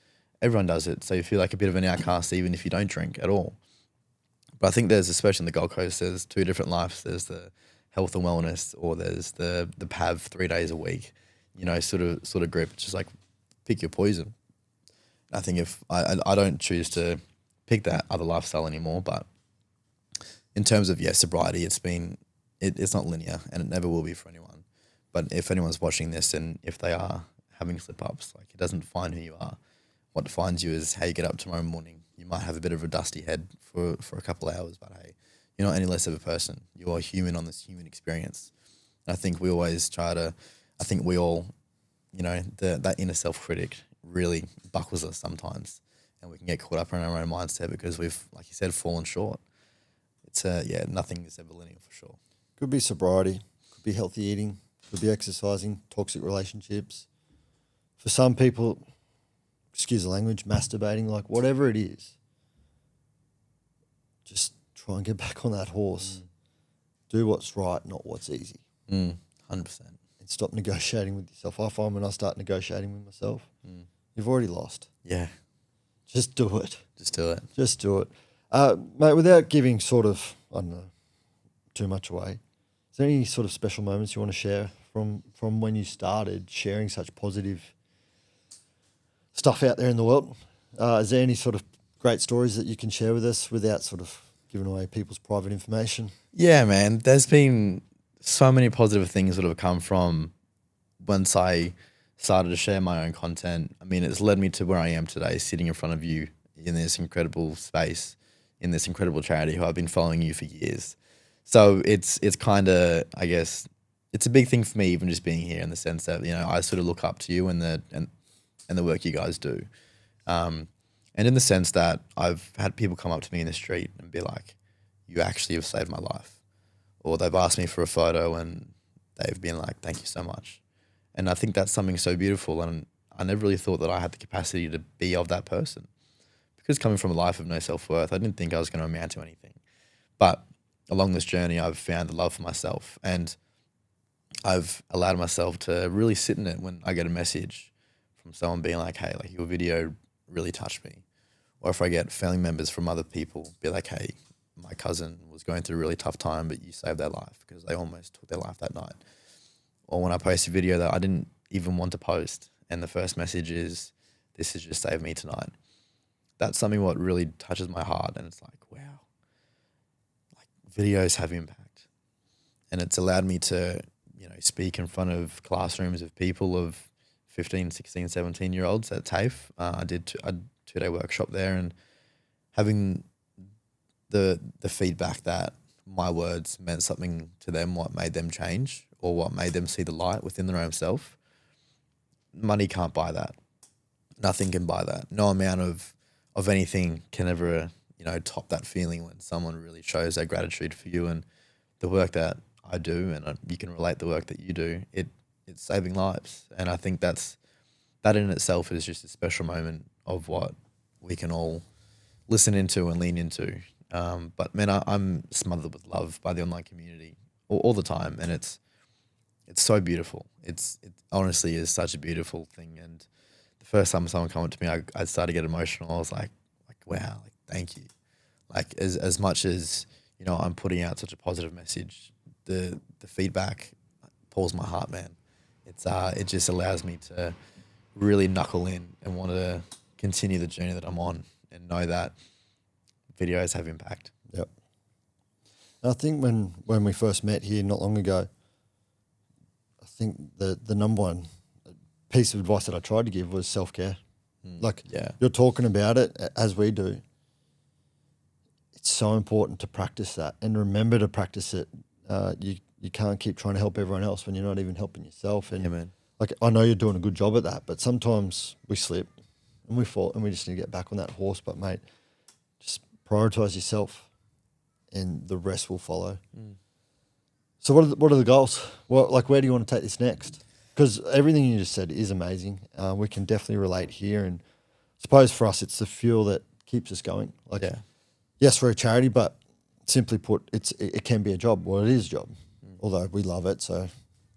everyone does it. So you feel like a bit of an outcast even if you don't drink at all. But I think there's, especially in the Gold Coast, there's two different lives. There's the health and wellness, or there's the PAV 3 days a week, sort of group. It's just like, pick your poison. I think if I don't choose to pick that other lifestyle anymore, but in terms of sobriety, it's not linear, and it never will be for anyone. But if anyone's watching this and if they are having slip ups, like, it doesn't define who you are. What defines you is how you get up tomorrow morning. You might have a bit of a dusty head for a couple of hours, but hey, you're not any less of a person. You are human on this human experience. And I think we always we all, that inner self-critic really buckles us sometimes, and we can get caught up in our own mindset because we've, like you said, fallen short. It's nothing is ever linear for sure. Could be sobriety, could be healthy eating, could be exercising, toxic relationships. For some people, excuse the language, masturbating, like whatever it is, just try and get back on that horse. Do what's right, not what's easy. 100%. And stop negotiating with yourself. I find when I start negotiating with myself, you've already lost. Yeah. Just do it. Just do it. Just do it. Mate, without giving sort of, I don't know, too much away, is there any sort of special moments you want to share from when you started sharing such positive stuff out there in the world? Is there any sort of great stories that you can share with us without sort of giving away people's private information? Yeah, man. There's been so many positive things that have come from once I started to share my own content. I mean, it's led me to where I am today, sitting in front of you in this incredible space, in this incredible charity who I've been following you for years. So it's kind of, I guess, it's a big thing for me even just being here, in the sense that, I sort of look up to you and the work you guys do. And in the sense that I've had people come up to me in the street and be like, you actually have saved my life. Or they've asked me for a photo and they've been like, thank you so much. And I think that's something so beautiful. And I never really thought that I had the capacity to be of that person. Because coming from a life of no self-worth, I didn't think I was going to amount to anything. But along this journey, I've found the love for myself, and I've allowed myself to really sit in it when I get a message from someone being like, hey, like, your video really touched me. Or if I get family members from other people be like, hey, my cousin was going through a really tough time, but you saved their life, because they almost took their life that night. Or when I post a video that I didn't even want to post, and the first message is, this has just saved me tonight. That's something what really touches my heart. And it's like, wow, like, videos have impact. And it's allowed me to, speak in front of classrooms of people of 15, 16, 17-year-olds at TAFE. I did a 2-day workshop there, and having the feedback that my words meant something to them, what made them change, or what made them see the light within their own self. Money can't buy that. Nothing can buy that. No amount of anything can ever, top that feeling when someone really shows their gratitude for you and the work that I do, and you can relate the work that you do, it's saving lives. And I think that in itself is just a special moment of what we can all listen into and lean into. But man, I'm smothered with love by the online community all the time, and it's so beautiful. It honestly is such a beautiful thing. And the first time someone came up to me, I started to get emotional. I was like wow, like thank you. Like as much as I'm putting out such a positive message, the feedback pulls my heart, man. It just allows me to really knuckle in and want to continue the journey that I'm on and know that videos have impact. Yep. And I think when we first met here not long ago, I think the number one piece of advice that I tried to give was self-care. Like you're talking about it as we do. It's so important to practice that and remember to practice it. You can't keep trying to help everyone else when you're not even helping yourself. And man. like I know you're doing a good job at that, but sometimes we slip and we fall and we just need to get back on that horse. But mate, just prioritize yourself and the rest will follow. So what are the goals? Well, like where do you want to take this next? Because everything you just said is amazing. We can definitely relate here, and I suppose for us it's the fuel that keeps us going. Like yes, we're a charity, but simply put, it can be a job. Well, it is a job, although we love it. So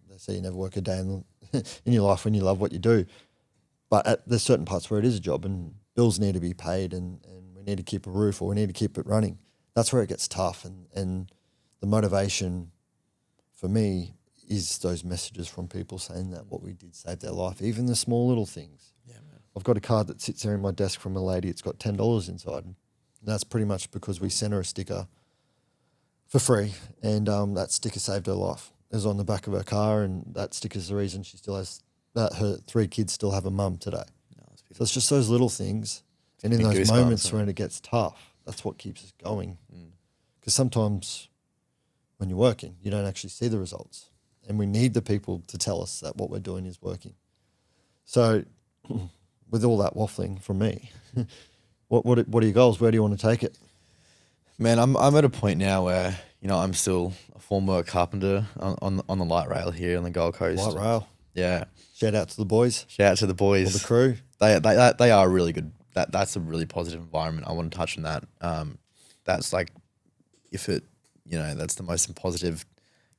they say you never work a day in your life when you love what you do. But there's certain parts where it is a job, and bills need to be paid, and we need to keep a roof, or we need to keep it running. That's where it gets tough, and the motivation for me is those messages from people saying that what we did saved their life, even the small little things. Yeah, man. I've got a card that sits there in my desk from a lady. It's got $10 inside. And that's pretty much because we sent her a sticker for free, and that sticker saved her life. It was on the back of her car, and that sticker's the reason she still has that. Her 3 kids still have a mum today. So it's just those little things, and in those moments when it gets tough, that's what keeps us going. Because sometimes when you're working, you don't actually see the results. And we need the people to tell us that what we're doing is working. So with all that waffling from me, what are your goals? Where do you want to take it? Man, I'm at a point now where, I'm still a former carpenter on the light rail here on the Gold Coast. Light rail. Yeah. Shout out to the boys. Shout out to the boys. Or the crew. They are really good. That's a really positive environment. I want to touch on that. That's like, that's the most positive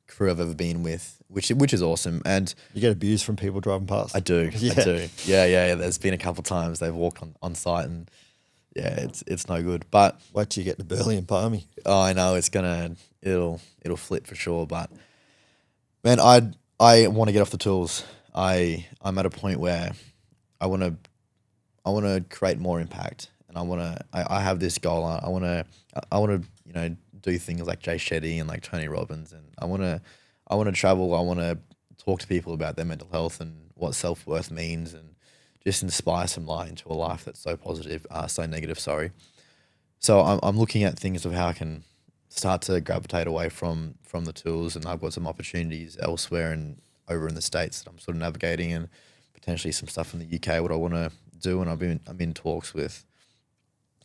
crew I've ever been with, which is awesome. And you get abused from people driving past. I do. I do. Yeah. There's been a couple of times they've walked on site, and it's no good. But wait till you get to Burley and Palmy. Oh, I know it'll flip for sure. But man, I want to get off the tools. I'm at a point where I want to create more impact, and I have this goal. I want to do things like Jay Shetty and like Tony Robbins, and I want to travel. I want to talk to people about their mental health and what self-worth means, and just inspire some light into a life that's so positive, so negative. Sorry. So I'm looking at things of how I can start to gravitate away from the tools, and I've got some opportunities elsewhere and over in the States that I'm sort of navigating, and potentially some stuff in the UK. What I want to do, and I'm in talks with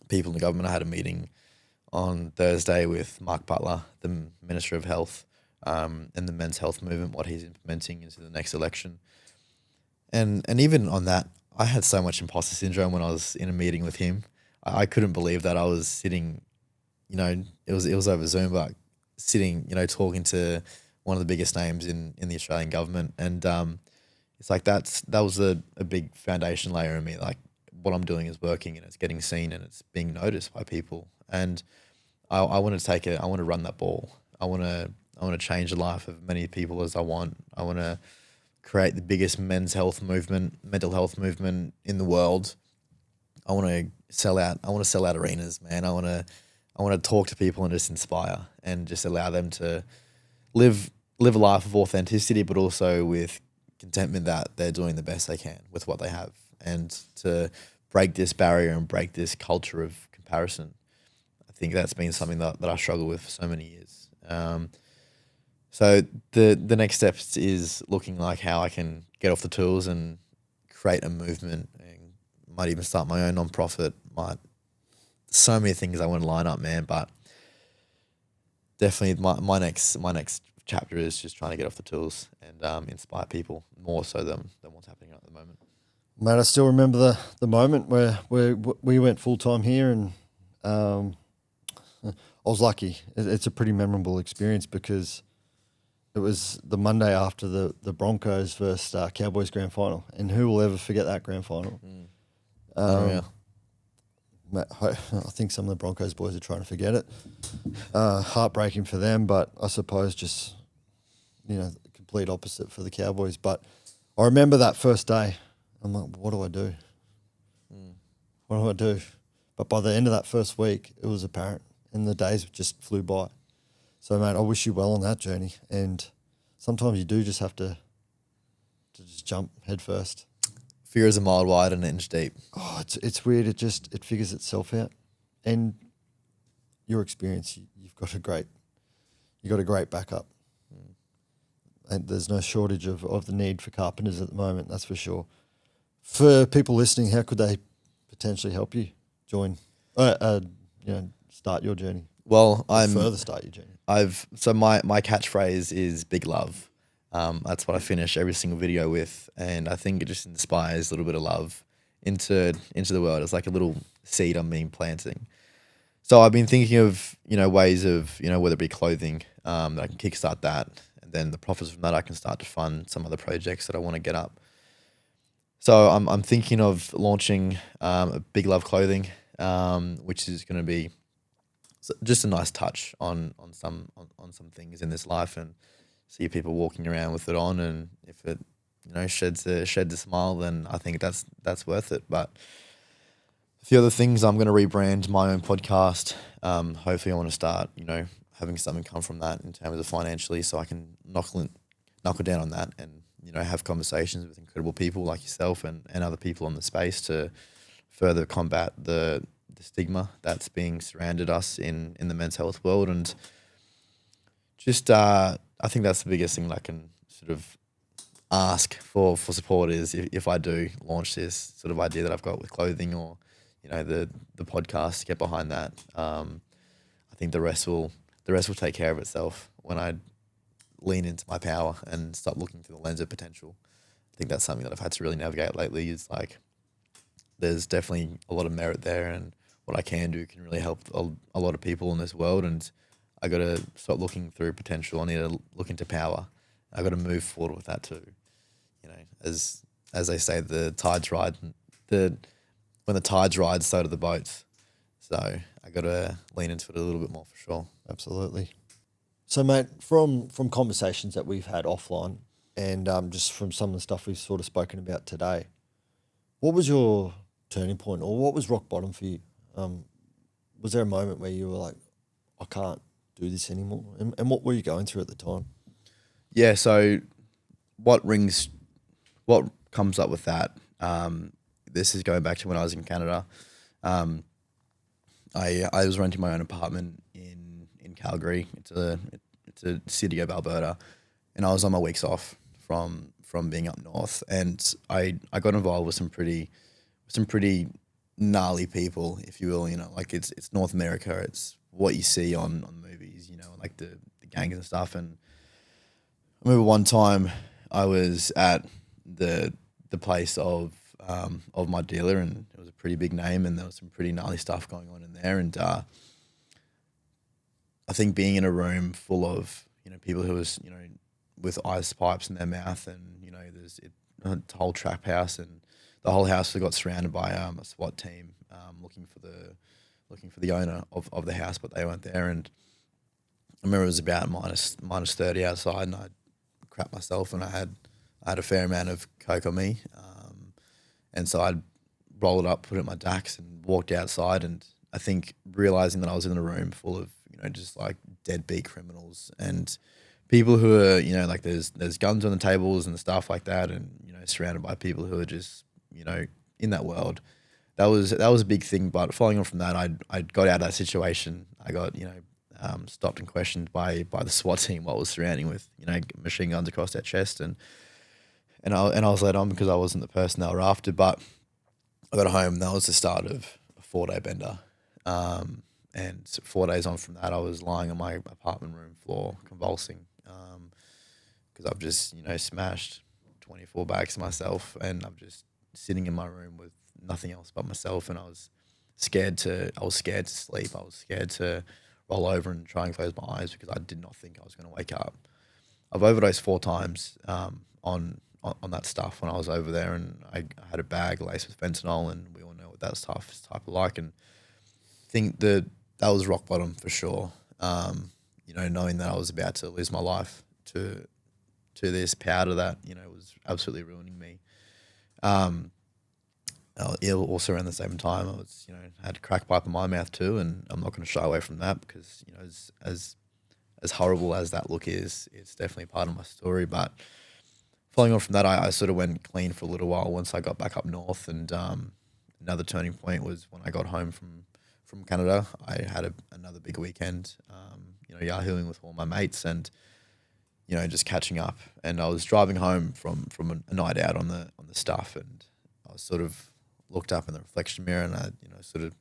people in the government. I had a meeting on Thursday with Mark Butler, the Minister of Health, and the men's health movement, what he's implementing into the next election. And even on that, I had so much imposter syndrome when I was in a meeting with him. I couldn't believe that I was sitting, it was over Zoom, but sitting, talking to one of the biggest names in the Australian government. And it's like that was a big foundation layer in me. Like, what I'm doing is working, and it's getting seen, and it's being noticed by people. And I want to take it. I want to run that ball. I want to change the life of many people as I want. I want to create the biggest mental health movement in the world. I want to sell out arenas, man. I want to talk to people and just inspire, and just allow them to live a life of authenticity, but also with contentment that they're doing the best they can with what they have, and to break this barrier and break this culture of comparison. I think that's been something that I struggle with for so many years. So the next steps is looking like how I can get off the tools and create a movement, and might even start my own nonprofit. So many things I want to line up, man. But definitely my next chapter is just trying to get off the tools and inspire people more so than what's happening at the moment. Mate, I still remember the moment where we went full time here, and I was lucky. It's a pretty memorable experience because it was the Monday after the Broncos versus Cowboys grand final, and who will ever forget that grand final? Yeah. Mate, I think some of the Broncos boys are trying to forget it. Heartbreaking for them, but I suppose just the complete opposite for the Cowboys. But I remember that first day. I'm like, what do I do? What do I do? But by the end of that first week, it was apparent, and the days just flew by. So, mate, I wish you well on that journey. And sometimes you do just have to just jump head first. Fear is a mile wide and an inch deep. Oh, it's weird. It figures itself out. And your experience, you've got a great backup. And there's no shortage of the need for carpenters at the moment, that's for sure. For people listening, how could they potentially help you start your journey? Well, Further start your journey. My catchphrase is big love. That's what I finish every single video with, and I think it just inspires a little bit of love into the world. It's like a little seed I'm being planting. So I've been thinking of ways of whether it be clothing that I can kickstart that, and then the profits from that I can start to fund some other projects that I want to get up. So I'm thinking of launching a Big Love clothing, which is going to be just a nice touch on some things in this life, and see people walking around with it on, and if it sheds a smile, then I think that's worth it. But a few other things, I'm going to rebrand my own podcast. Hopefully I want to start having something come from that in terms of financially, so I can knuckle down on that and have conversations with incredible people like yourself and other people in the space to further combat the stigma that's being surrounded us in the men's health world. And just I think that's the biggest thing that I can sort of ask for support is if I do launch this sort of idea that I've got with clothing or the podcast, get behind that. I think the rest will take care of itself when I lean into my power and stop looking through the lens of potential. I think that's something that I've had to really navigate lately, is like there's definitely a lot of merit there, and what I can do can really help a lot of people in this world, and I got to stop looking through potential. I need to look into power. I got to move forward with that too. As they say, the tides ride. When the tides ride, so do the boats. So I got to lean into it a little bit more for sure. Absolutely. So, mate, from conversations that we've had offline and just from some of the stuff we've sort of spoken about today, what was your turning point, or what was rock bottom for you? Was there a moment where you were like, I can't do this anymore? And what were you going through at the time? Yeah, so what comes up with that, this is going back to when I was in Canada. I was renting my own apartment in Calgary. It's a city of Alberta, and I was on my weeks off from being up north, and I got involved with some pretty gnarly people, if you will. Like it's North America. It's what you see on movies, like the gangs and stuff. And I remember one time I was at the place of my dealer, and it was a pretty big name, and there was some pretty gnarly stuff going on in there. And I think being in a room full of people who was with ice pipes in their mouth, and there's a whole trap house, and the whole house got surrounded by a SWAT team looking for the owner of the house, but they weren't there. And I remember it was about minus 30 outside, and I crapped myself, and I had a fair amount of coke on me, and so I'd roll it up, put it in my Dax, and walked outside. And I think realizing that I was in a room full of just like deadbeat criminals and people who are like there's guns on the tables and stuff like that, and surrounded by people who are just in that world. That was a big thing. But following on from that, I got out of that situation. I got stopped and questioned by the SWAT team while I was surrounding with machine guns across their chest, and I was let on because I wasn't the person they were after. But I got home, and that was the start of a 4-day bender. And 4 days on from that, I was lying on my apartment room floor, convulsing, because I've just, smashed 24 bags myself, and I'm just sitting in my room with nothing else but myself, and I was scared to sleep. I was scared to roll over and try and close my eyes because I did not think I was going to wake up. I've overdosed 4 times on that stuff when I was over there, and I had a bag laced with fentanyl, and we all know what that stuff is type of like, and think that was rock bottom for sure. Knowing that I was about to lose my life to this powder that was absolutely ruining me. Also around the same time, I was had a crack pipe in my mouth too, and I'm not going to shy away from that because as horrible as that look is, it's definitely part of my story. But following on from that, I sort of went clean for a little while once I got back up north, and another turning point was when I got home from Canada. I had another big weekend, yahooing with all my mates and just catching up. And I was driving home from a night out on the stuff, and I was sort of looked up in the reflection mirror, and I sort of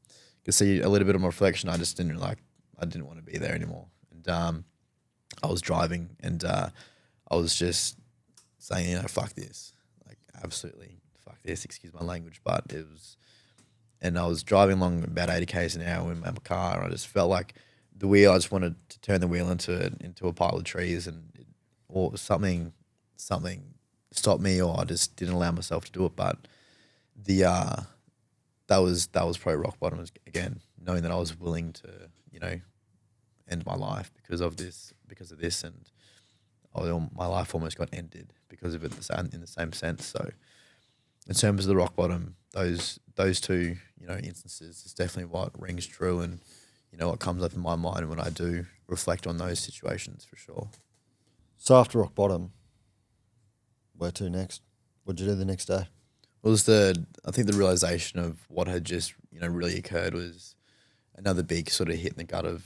could see a little bit of my reflection. I just didn't want to be there anymore. And I was driving, and I was just saying, fuck this, like absolutely fuck this. Excuse my language, but it was. And I was driving along about 80 k's an hour in my car, and I just felt like the wheel. I just wanted to turn the wheel into a pile of trees, or something stopped me, or I just didn't allow myself to do it. But that was probably rock bottom again, knowing that I was willing to end my life because of this, and my life almost got ended because of it in the same sense. So in terms of the rock bottom, those two instances is definitely what rings true, and what comes up in my mind when I do reflect on those situations for sure. So after rock bottom, where to next? What did you do the next day? I think the realization of what had just really occurred was another big sort of hit in the gut of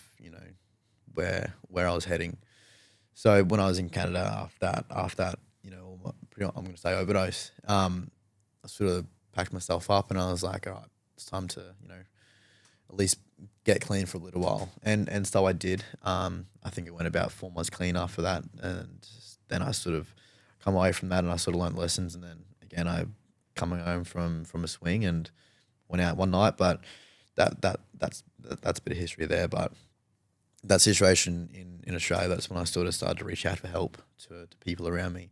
where I was heading. So when I was in Canada after that I'm going to say overdose, I sort of packed myself up, and I was like, all right, it's time to at least get clean for a little while, and so I did. I think it went about 4 months clean after that, and then I sort of come away from that, and I sort of learned lessons, and then again I coming home from a swing and went out one night, but that's a bit of history there. But that situation in Australia, that's when I sort of started to reach out for help to people around me.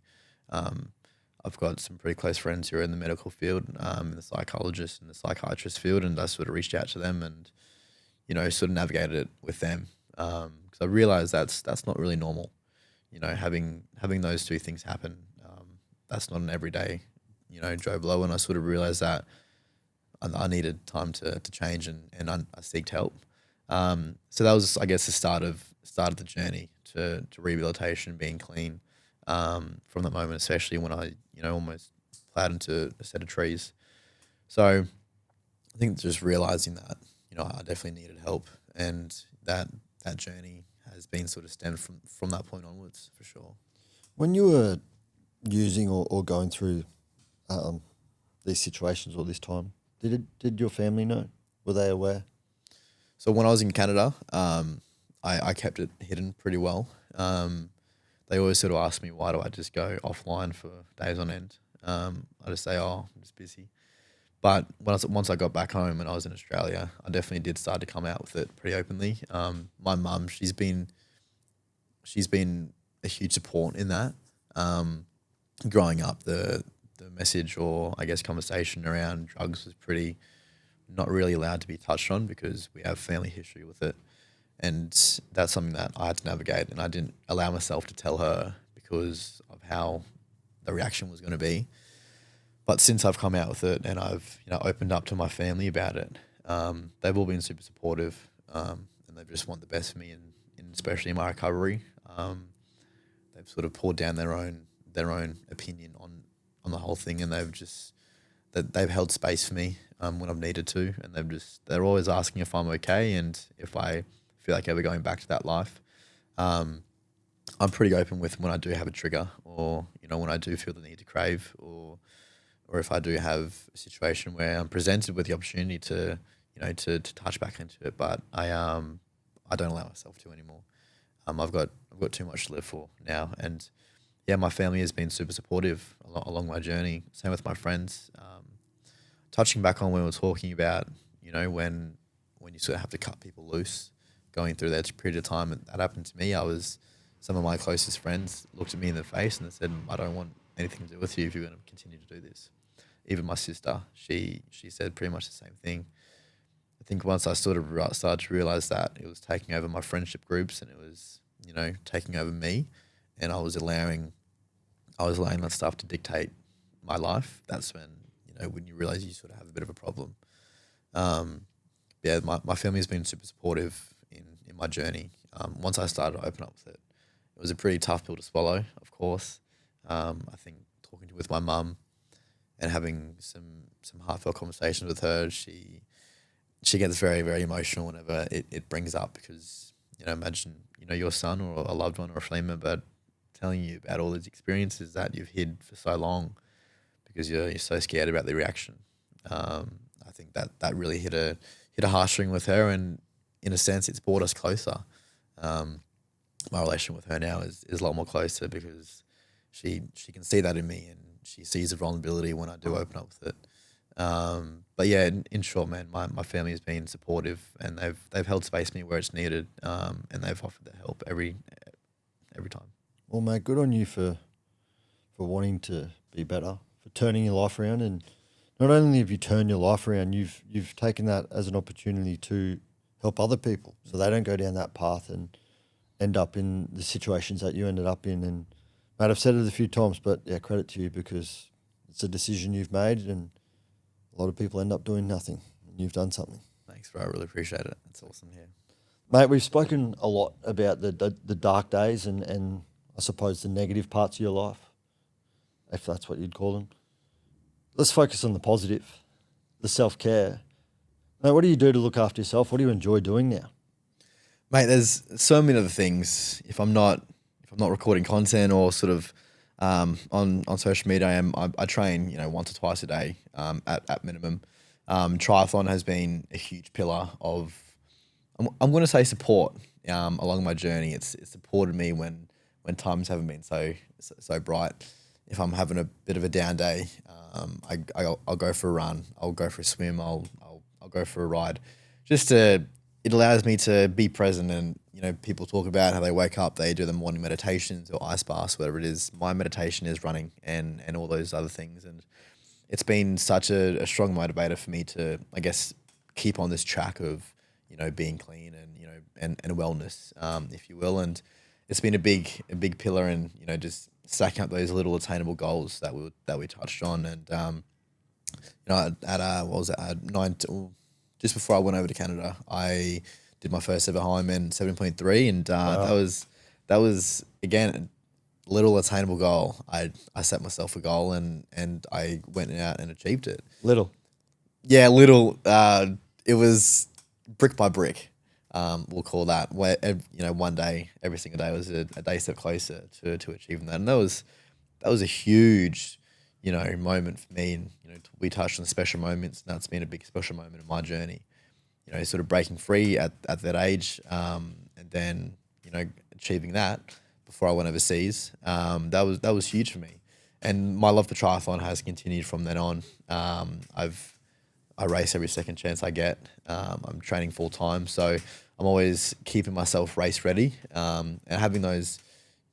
I've got some pretty close friends who are in the medical field, in the psychologist and the psychiatrist field, and I sort of reached out to them and, sort of navigated it with them. Because I realized that's not really normal, having those two things happen. That's not an everyday, Joe Blow, and I sort of realized that I needed time to change, and I seeked help. So that was, I guess, the start of the journey to rehabilitation, being clean. From that moment, especially when I, almost plowed into a set of trees. So I think just realizing that, I definitely needed help, and that journey has been sort of stemmed from that point onwards for sure. When you were using or going through these situations all this time, did your family know? Were they aware? So when I was in Canada, I kept it hidden pretty well. They always sort of ask me, why do I just go offline for days on end? I just say, I'm just busy. But once I got back home and I was in Australia, I definitely did start to come out with it pretty openly. My mum, she's been a huge support in that. Growing up, the message, or I guess conversation around drugs was pretty not really allowed to be touched on because we have family history with it. And that's something that I had to navigate, and I didn't allow myself to tell her because of how the reaction was going to be. But since I've come out with it and I've opened up to my family about it, they've all been super supportive, and they just want the best for me, and especially in my recovery. They've sort of poured down their own opinion on the whole thing, and they've held space for me when I've needed to, and they're always asking if I'm okay and if I feel like ever going back to that life. I'm pretty open with when I do have a trigger, or when I do feel the need to crave, or if I do have a situation where I'm presented with the opportunity to to touch back into it, but I don't allow myself to anymore. I've got too much to live for now, and yeah, my family has been super supportive along my journey. Same with my friends. Touching back on when we were talking about, when you sort of have to cut people loose, going through that period of time, and that happened to me. Some of my closest friends looked at me in the face and they said, "I don't want anything to do with you if you're going to continue to do this." Even my sister, she said pretty much the same thing. I think once I sort of started to realize that it was taking over my friendship groups and it was, taking over me, and I was allowing that stuff to dictate my life. That's when you realize you sort of have a bit of a problem. Yeah, my family has been super supportive in my journey. Once I started to open up with it, it was a pretty tough pill to swallow, of course. I think talking with my mum and having some heartfelt conversations with her, she gets very, very emotional whenever it brings up, because, imagine, your son or a loved one or a family member telling you about all these experiences that you've hid for so long because you're so scared about the reaction. I think that really hit a heartstring with her, and in a sense, it's brought us closer. My relation with her now is a lot more closer because she can see that in me, and she sees the vulnerability when I do open up with it. But yeah, in short, man, my family has been supportive, and they've held space me where it's needed, and they've offered their help every time. Well, mate, good on you for wanting to be better, for turning your life around. And not only have you turned your life around, you've taken that as an opportunity to help other people so they don't go down that path and end up in the situations that you ended up in. And, mate, I've said it a few times, but yeah, credit to you, because it's a decision you've made, and a lot of people end up doing nothing, and you've done something. Thanks, bro. I really appreciate it. It's awesome here. Mate, we've spoken a lot about the dark days and I suppose the negative parts of your life, if that's what you'd call them. Let's focus on the positive, the self-care. Mate, what do you do to look after yourself? What do you enjoy doing now? Mate, there's so many other things. If I'm not recording content or sort of on social media, I train once or twice a day at minimum. Triathlon has been a huge pillar of, I'm going to say, support along my journey. It's supported me when times haven't been so bright. If I'm having a bit of a down day, I'll go for a run. I'll go for a swim. I'll go for a ride. It allows me to be present. And people talk about how they wake up, they do the morning meditations or ice baths, whatever it is. My meditation is running and all those other things. And it's been such a strong motivator for me to, I guess, keep on this track of being clean and wellness, if you will. And it's been a big pillar in just stacking up those little attainable goals that we touched on. And just before I went over to Canada, I did my first ever Ironman 7.3, and Wow. that was again a little attainable goal. I set myself a goal and I went out and achieved it. Little. Yeah, little. It was brick by brick. We'll call that. Where one day, every single day was a day step closer to achieving that, and that was a huge, moment for me. And we touched on special moments, and that's been a big special moment in my journey. Sort of breaking free at that age, and then achieving that before I went overseas. That was huge for me, and my love for triathlon has continued from then on. I race every second chance I get. I'm training full time, so I'm always keeping myself race ready, and having those.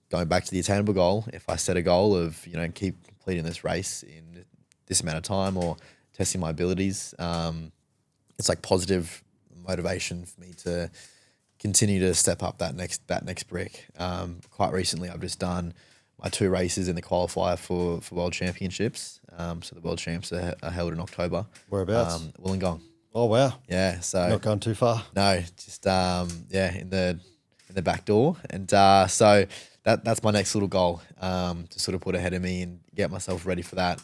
Going back to the attainable goal, if I set a goal of keep completing this race in this amount of time or testing my abilities, it's like positive motivation for me to continue to step up that next brick. Quite recently, I've just done my 2 races in the qualifier for World Championships. So the World Champs are held in October. Whereabouts? Wollongong. Oh, wow. Yeah, so Not going too far. no, just in the back door, and so that's my next little goal, to sort of put ahead of me and get myself ready for that.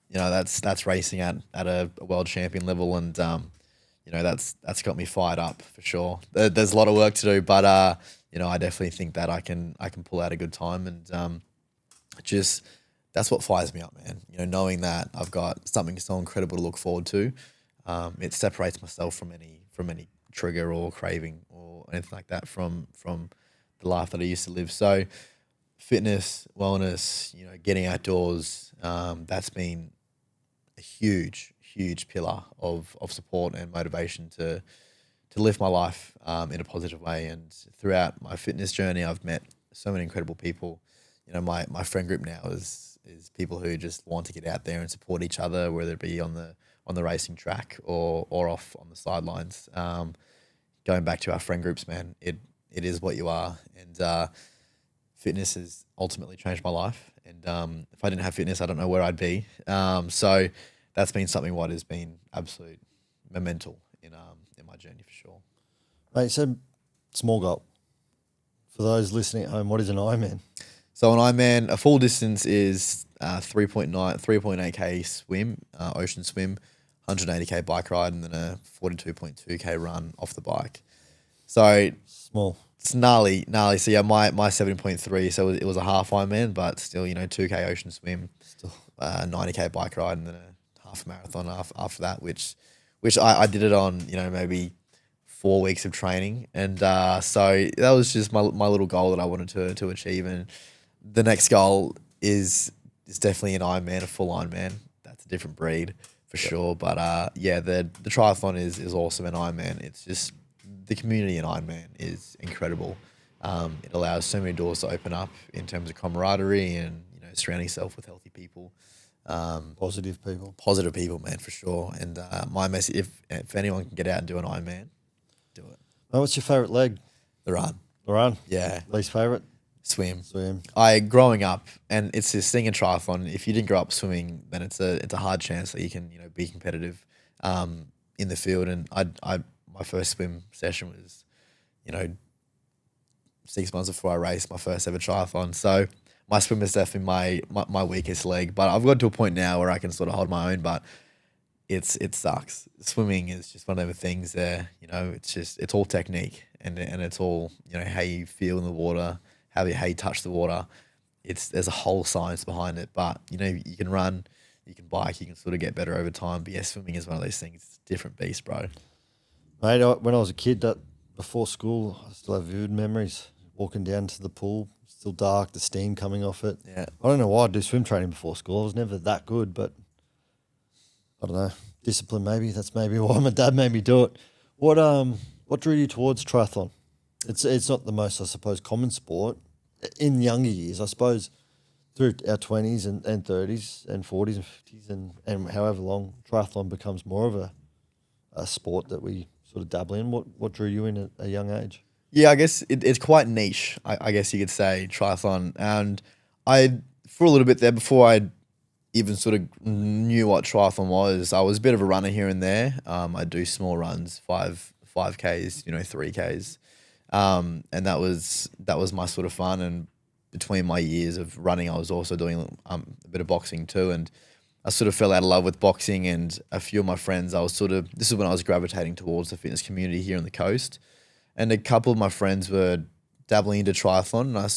That's racing at a world champion level, and that's got me fired up for sure. There's a lot of work to do, but I definitely think that I can pull out a good time, and just that's what fires me up, man. Knowing that I've got something so incredible to look forward to, it separates myself from any trigger or craving or anything like that from the life that I used to live. So fitness, wellness, getting outdoors, that's been a huge, huge pillar of support and motivation to live my life in a positive way. And throughout my fitness journey, I've met so many incredible people. My friend group now is people who just want to get out there and support each other, whether it be on the racing track or off on the sidelines. Going back to our friend groups, man, it is what you are. And fitness has ultimately changed my life. And if I didn't have fitness, I don't know where I'd be. So that's been something what has been absolute momental in my journey for sure. Mate, so small goal. For those listening at home, what is an Ironman? So an Ironman, a full distance is 3.8K swim, ocean swim, 180K bike ride, and then a 42.2K run off the bike. So Small. it's gnarly. So yeah, my 7.3, so it was a half Ironman, but still, 2K ocean swim, Still. 90K bike ride, and then a half marathon after that, which I did it on, maybe 4 weeks of training. And so that was just my little goal that I wanted to achieve. And the next goal is definitely an Ironman, a full Ironman. That's a different breed for sure. But the triathlon is awesome in Ironman. It's just the community in Ironman is incredible. It allows so many doors to open up in terms of camaraderie and surrounding yourself with healthy people. Positive people, Man, for sure. And my message, if anyone can get out and do an Ironman, do it. Oh, what's your favourite leg? The run. The run? Yeah. Least favourite? Swim. Swim. Growing up, and it's this thing in triathlon, if you didn't grow up swimming, then it's a hard chance that you can be competitive in the field. And my first swim session was 6 months before I raced my first ever triathlon. So my swim is definitely my weakest leg, but I've got to a point now where I can sort of hold my own. But it sucks. Swimming is just one of the things there. It's all technique and it's all how you feel in the water, how you touch the water. There's a whole science behind it. But you can run, you can bike, you can sort of get better over time. But yeah, swimming is one of those things. It's a different beast, bro. Mate, when I was a kid, before school, I still have vivid memories. Walking down to the pool, still dark, the steam coming off it. Yeah. I don't know why I'd do swim training before school. I was never that good, but I don't know. Discipline maybe. That's maybe why my dad made me do it. What drew you towards triathlon? It's not the most, I suppose, common sport. In younger years, I suppose, through our 20s and 30s and 40s and 50s and however long, triathlon becomes more of a sport that we sort of dabble in. What drew you in at a young age? Yeah, I guess it's quite niche, I guess you could say, triathlon. And for a little bit there, before I even sort of knew what triathlon was, I was a bit of a runner here and there. I do small runs, 5Ks, 3Ks. And that was my sort of fun. And between my years of running, I was also doing a bit of boxing too. And I sort of fell out of love with boxing, and a few of my friends, this is when I was gravitating towards the fitness community here on the coast. And a couple of my friends were dabbling into triathlon, and I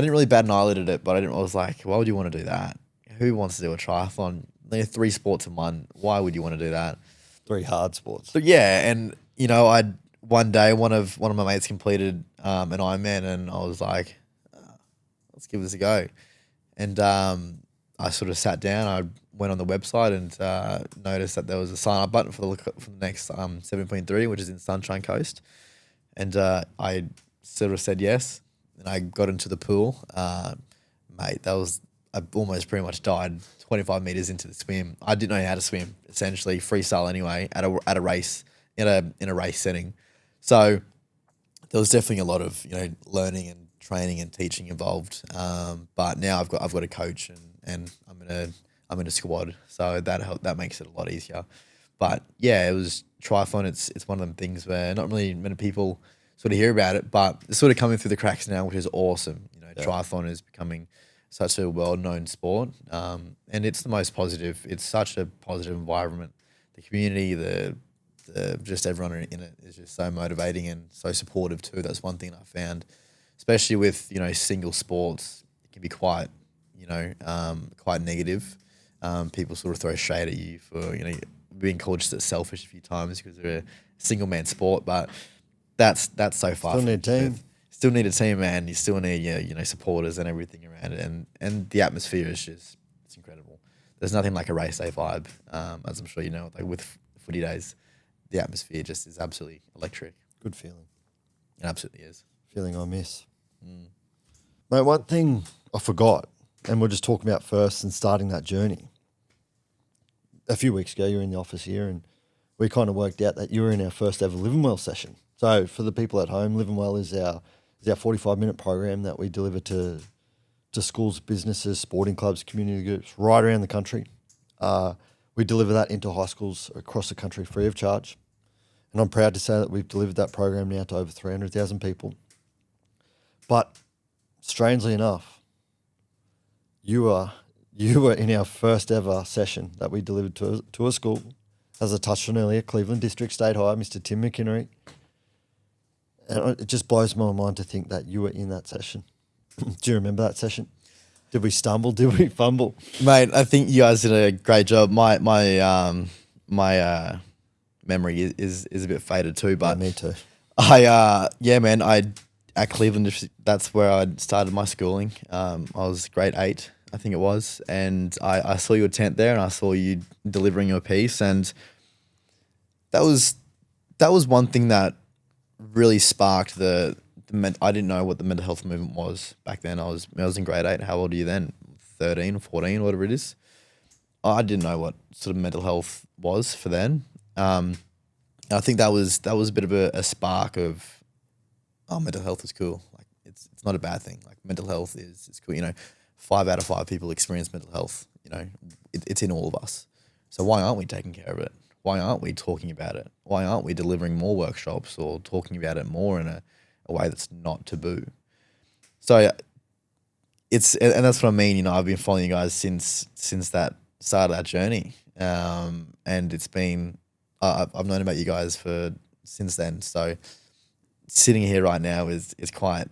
didn't really bat an eyelid at it, but I was like, why would you want to do that? Who wants to do a triathlon? They're 3 sports in one. Why would you want to do that? 3 hard sports. So yeah, and one day one of my mates completed an Ironman, and I was like, let's give this a go. And I sort of sat down. I went on the website and noticed that there was a sign up button for the next 7.3, which is in Sunshine Coast. And I sort of said yes, and I got into the pool. Mate, I almost pretty much died 25 meters into the swim. I didn't know how to swim, essentially freestyle anyway, at a race in a race setting. So there was definitely a lot of learning and training and teaching involved. But now I've got a coach and I'm in a squad, so that makes it a lot easier. But yeah, it was triathlon. It's one of them things where not really many people sort of hear about it, but it's sort of coming through the cracks now, which is awesome. Triathlon is becoming such a well-known sport, and it's the most positive. It's such a positive environment. The community, the just everyone in it is just so motivating and so supportive too. That's one thing I found, especially with single sports. It can be quite quite negative. People sort of throw shade at you for being called just selfish a few times because they're a single man sport, but that's so far. Still need a team. still need a team, man. You still need supporters and everything around it, and the atmosphere is just it's incredible. There's nothing like a race day vibe, as I'm sure you know. Like with footy days, the atmosphere just is absolutely electric. Good feeling. It absolutely is. Feeling I miss. Mate, one thing I forgot, and we're just talking about first and starting that journey. A few weeks ago, you were in the office here, and we kind of worked out that you were in our first ever LIVINWell session. So for the people at home, LIVINWell is our 45-minute program that we deliver to schools, businesses, sporting clubs, community groups right around the country. We deliver that into high schools across the country free of charge. And I'm proud to say that we've delivered that program now to over 300,000 people. But strangely enough, you were in our first ever session that we delivered to a school, as I touched on earlier, Cleveland District State High, Mr. Tim McInnery. And it just blows my mind to think that you were in that session. Do you remember that session? Did we stumble? Did we fumble? Mate, I think you guys did a great job. My memory is a bit faded too, but yeah, me too. At Cleveland, that's where I started my schooling. I was grade 8, I think it was, and I saw your tent there, and I saw you delivering your piece, and that was one thing that really sparked I didn't know what the mental health movement was back then. I was in grade 8. How old are you then? 13 or 14, whatever it is. I didn't know what sort of mental health was for then. And I think that was a bit of a spark of, mental health is cool. Like it's not a bad thing. Like mental health is cool. 5 out of 5 people experience mental health. It's in all of us. So why aren't we taking care of it? Why aren't we talking about it? Why aren't we delivering more workshops or talking about it more in a way that's not taboo? So and that's what I mean. I've been following you guys since that start of that journey, and it's been I've known about you guys since then. So sitting here right now is quite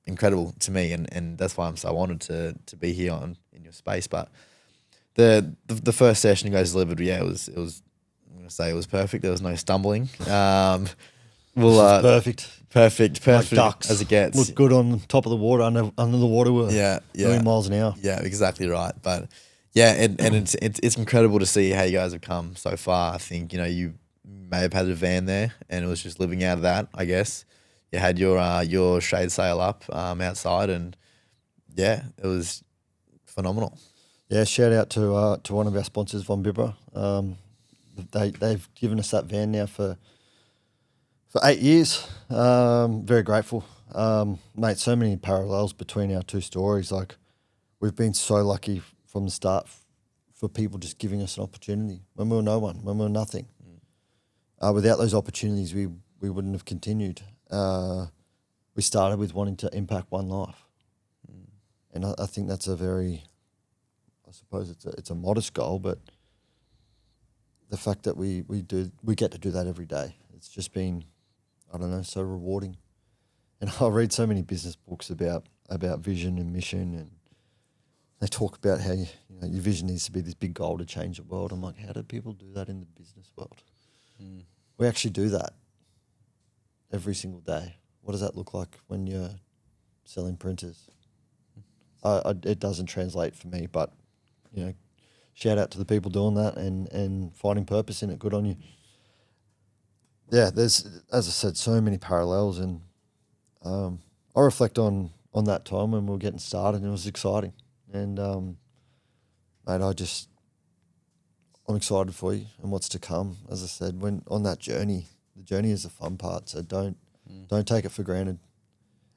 incredible to me, and that's why I'm so honoured to be here in your space. But the first session you guys delivered, it was I'm gonna say it was perfect. There was no stumbling. Perfect like ducks as it gets. Look good on top of the water, under the water. We're million miles an hour. Yeah, exactly right. But yeah, and it's incredible to see how you guys have come so far. I think you may have had a van there, and it was just living out of that. I guess you had your shade sail up outside, and yeah, it was phenomenal. Yeah, shout out to one of our sponsors, Von Bibra. They've given us that van now for 8 years. Very grateful. Mate, so many parallels between our two stories. Like, we've been so lucky from the start for people just giving us an opportunity when we were no one, when we were nothing. Without those opportunities, we wouldn't have continued. We started with wanting to impact one life. And I think that's a very, I suppose it's a modest goal, but the fact that we get to do that every day, it's just been, I don't know, so rewarding. And I read so many business books about vision and mission, and they talk about how your vision needs to be this big goal to change the world. I'm like, how do people do that in the business world? We actually do that every single day. What does that look like when you're selling printers? It doesn't translate for me, but shout out to the people doing that and finding purpose in it. Good on you. Yeah, there's, as I said, so many parallels, and I reflect on that time when we were getting started, and it was exciting. And mate, I'm excited for you and what's to come. As I said, when on that journey, the journey is the fun part. So don't take it for granted.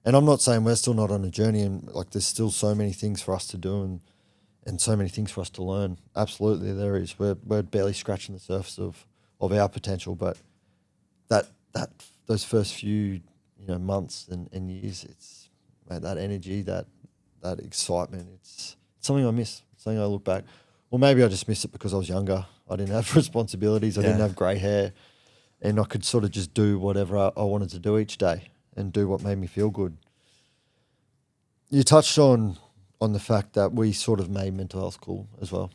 And I'm not saying we're still not on a journey, and like there's still so many things for us to do and so many things for us to learn. Absolutely, there is. We're barely scratching the surface of our potential, but those first few months and years, it's mate, that energy, that excitement. It's something I miss. Something I look back. Or maybe I just miss it because I was younger. I didn't have responsibilities. I didn't have grey hair, and I could sort of just do whatever I wanted to do each day and do what made me feel good. You touched on the fact that we sort of made mental health cool as well.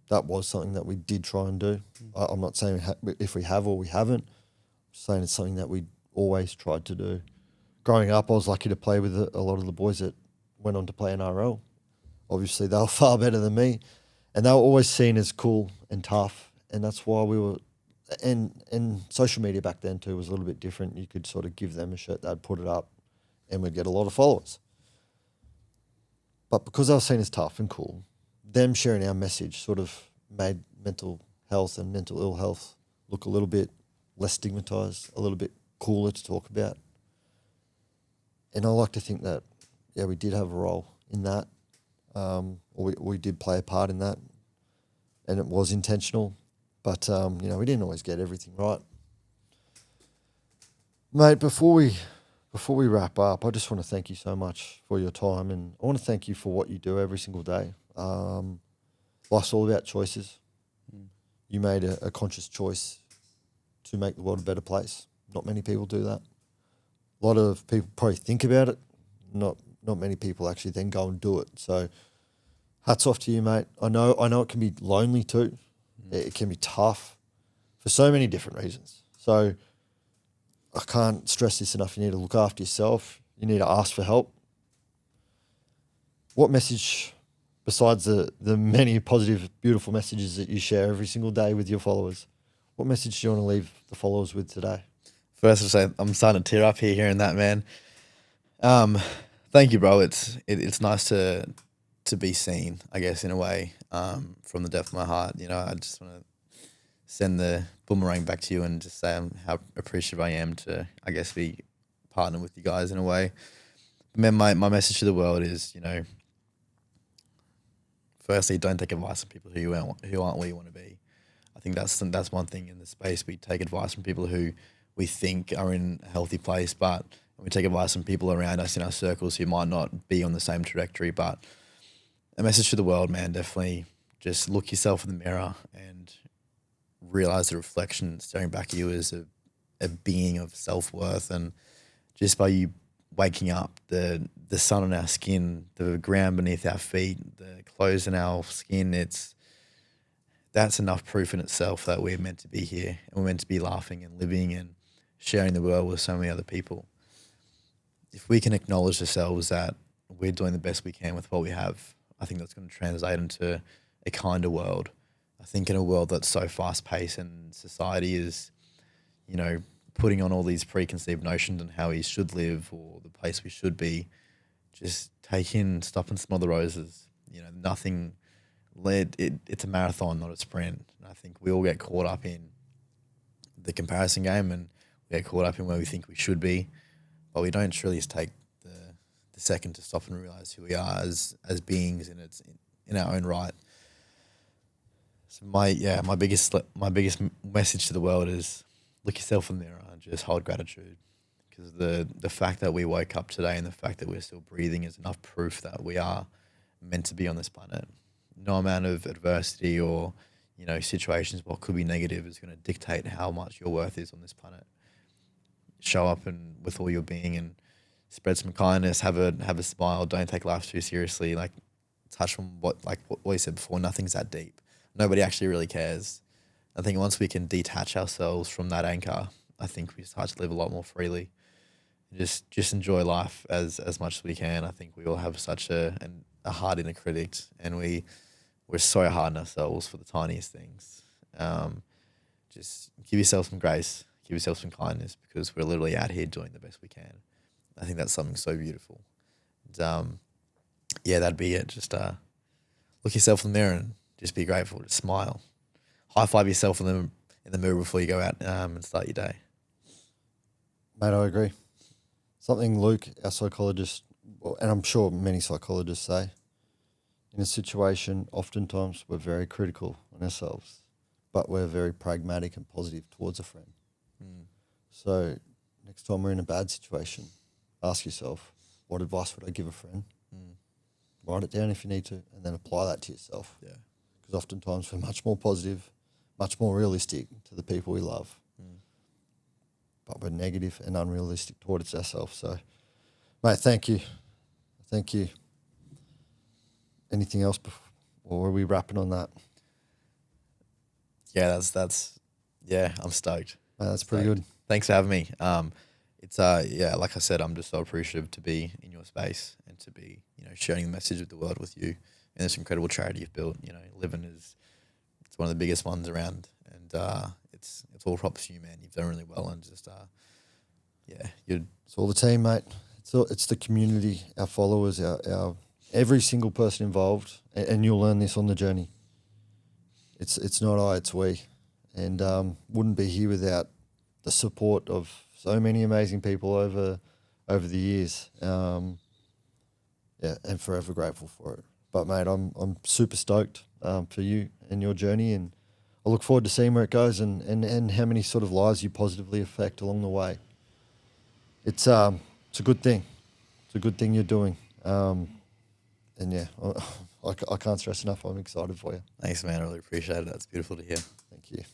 That was something that we did try and do. I'm not saying if we have or we haven't. I'm saying it's something that we always tried to do. growing up, I was lucky to play with a lot of the boys that went on to play NRL. Obviously, they were far better than me, and they were always seen as cool and tough, and that's why we were. And social media back then too was a little bit different. You could sort of give them a shirt, they'd put it up, and we'd get a lot of followers. But because I was seen as tough and cool, them sharing our message sort of made mental health and mental ill health look a little bit less stigmatized, a little bit cooler to talk about. And I like to think that, yeah, we did have a role in that. Or we did play a part in that, and it was intentional. But, you know, we didn't always get everything right. Mate, before we wrap up, I just want to thank you so much for your time, and I want to thank you for what you do every single day. Life's all about choices. You made a conscious choice to make the world a better place. Not many people do that. A lot of people probably think about it. Not many people actually then go and do it. So hats off to you, mate. I know it can be lonely too. It can be tough for so many different reasons. So I can't stress this enough. You need to look after yourself. You need to ask for help. What message, besides the many positive, beautiful messages that you share every single day with your followers, what message do you want to leave the followers with today? First, I'll say I'm starting to tear up here hearing that, man. Thank you, bro. It's nice to be seen, I guess, in a way, from the depth of my heart. You know, I just want to send the boomerang back to you and just say how appreciative I am to, I guess, be partnered with you guys in a way. Man, my message to the world is, you know, firstly, don't take advice from people who aren't where you want to be. I think that's one thing in the space. We take advice from people who we think are in a healthy place, but we take advice from people around us in our circles who might not be on the same trajectory. But a message to the world, man, definitely just look yourself in the mirror and realize the reflection staring back at you is a being of self-worth. And just by you waking up, the sun on our skin, the ground beneath our feet, the clothes in our skin, that's enough proof in itself that we're meant to be here, and we're meant to be laughing and living and sharing the world with so many other people. If we can acknowledge ourselves that we're doing the best we can with what we have, I think that's going to translate into a kinder world. I think in a world that's so fast-paced and society is, you know, putting on all these preconceived notions on how we should live or the place we should be, just stop and smell the roses. You know, it's a marathon, not a sprint. And I think we all get caught up in the comparison game, and we get caught up in where we think we should be, but we don't truly take the second to stop and realize who we are as beings in our own right. So my biggest message to the world is look yourself in the mirror and just hold gratitude, because the fact that we woke up today and the fact that we're still breathing is enough proof that we are meant to be on this planet. No amount of adversity or, you know, situations what could be negative is going to dictate how much your worth is on this planet. Show up and with all your being and spread some kindness, have a smile, don't take life too seriously. Like, touch on what we said before, nothing's that deep. Nobody actually really cares. I think once we can detach ourselves from that anchor, I think we start to live a lot more freely. Just enjoy life as much as we can. I think we all have such a hard inner critic, and we're so hard on ourselves for the tiniest things. Just give yourself some grace, give yourself some kindness, because we're literally out here doing the best we can. I think that's something so beautiful. And, yeah, that'd be it. Just look yourself in the mirror and just be grateful. Just smile. High five yourself in the mirror before you go out and start your day. Mate, I agree. Something Luke, our psychologist, and I'm sure many psychologists say, in a situation, oftentimes we're very critical on ourselves, but we're very pragmatic and positive towards a friend. So next time we're in a bad situation, ask yourself, what advice would I give a friend? Write it down if you need to, and then apply that to yourself. Yeah. Because oftentimes we're much more positive, much more realistic to the people we love. But we're negative and unrealistic towards ourselves. So, mate, thank you. Thank you. Anything else or are we wrapping on that? Yeah, that's I'm stoked. That's pretty good. Thanks for having me. it's yeah, like I said, I'm just so appreciative to be in your space and to be, you know, sharing the message of the world with you and this incredible charity you've built. You know, Livin is, it's one of the biggest ones around, and it's all props to you, man. You've done really well, and just yeah, you're It's all the team, mate. It's the community, our followers, our every single person involved, and you'll learn this on the journey. It's not I, it's we, and wouldn't be here without the support of so many amazing people over the years. Yeah, and forever grateful for it. But mate, I'm super stoked for you and your journey, and I look forward to seeing where it goes and how many sort of lives you positively affect along the way. It's a good thing. It's a good thing you're doing. And yeah, I can't stress enough. I'm excited for you. Thanks, man. I really appreciate it. That's beautiful to hear. Thank you.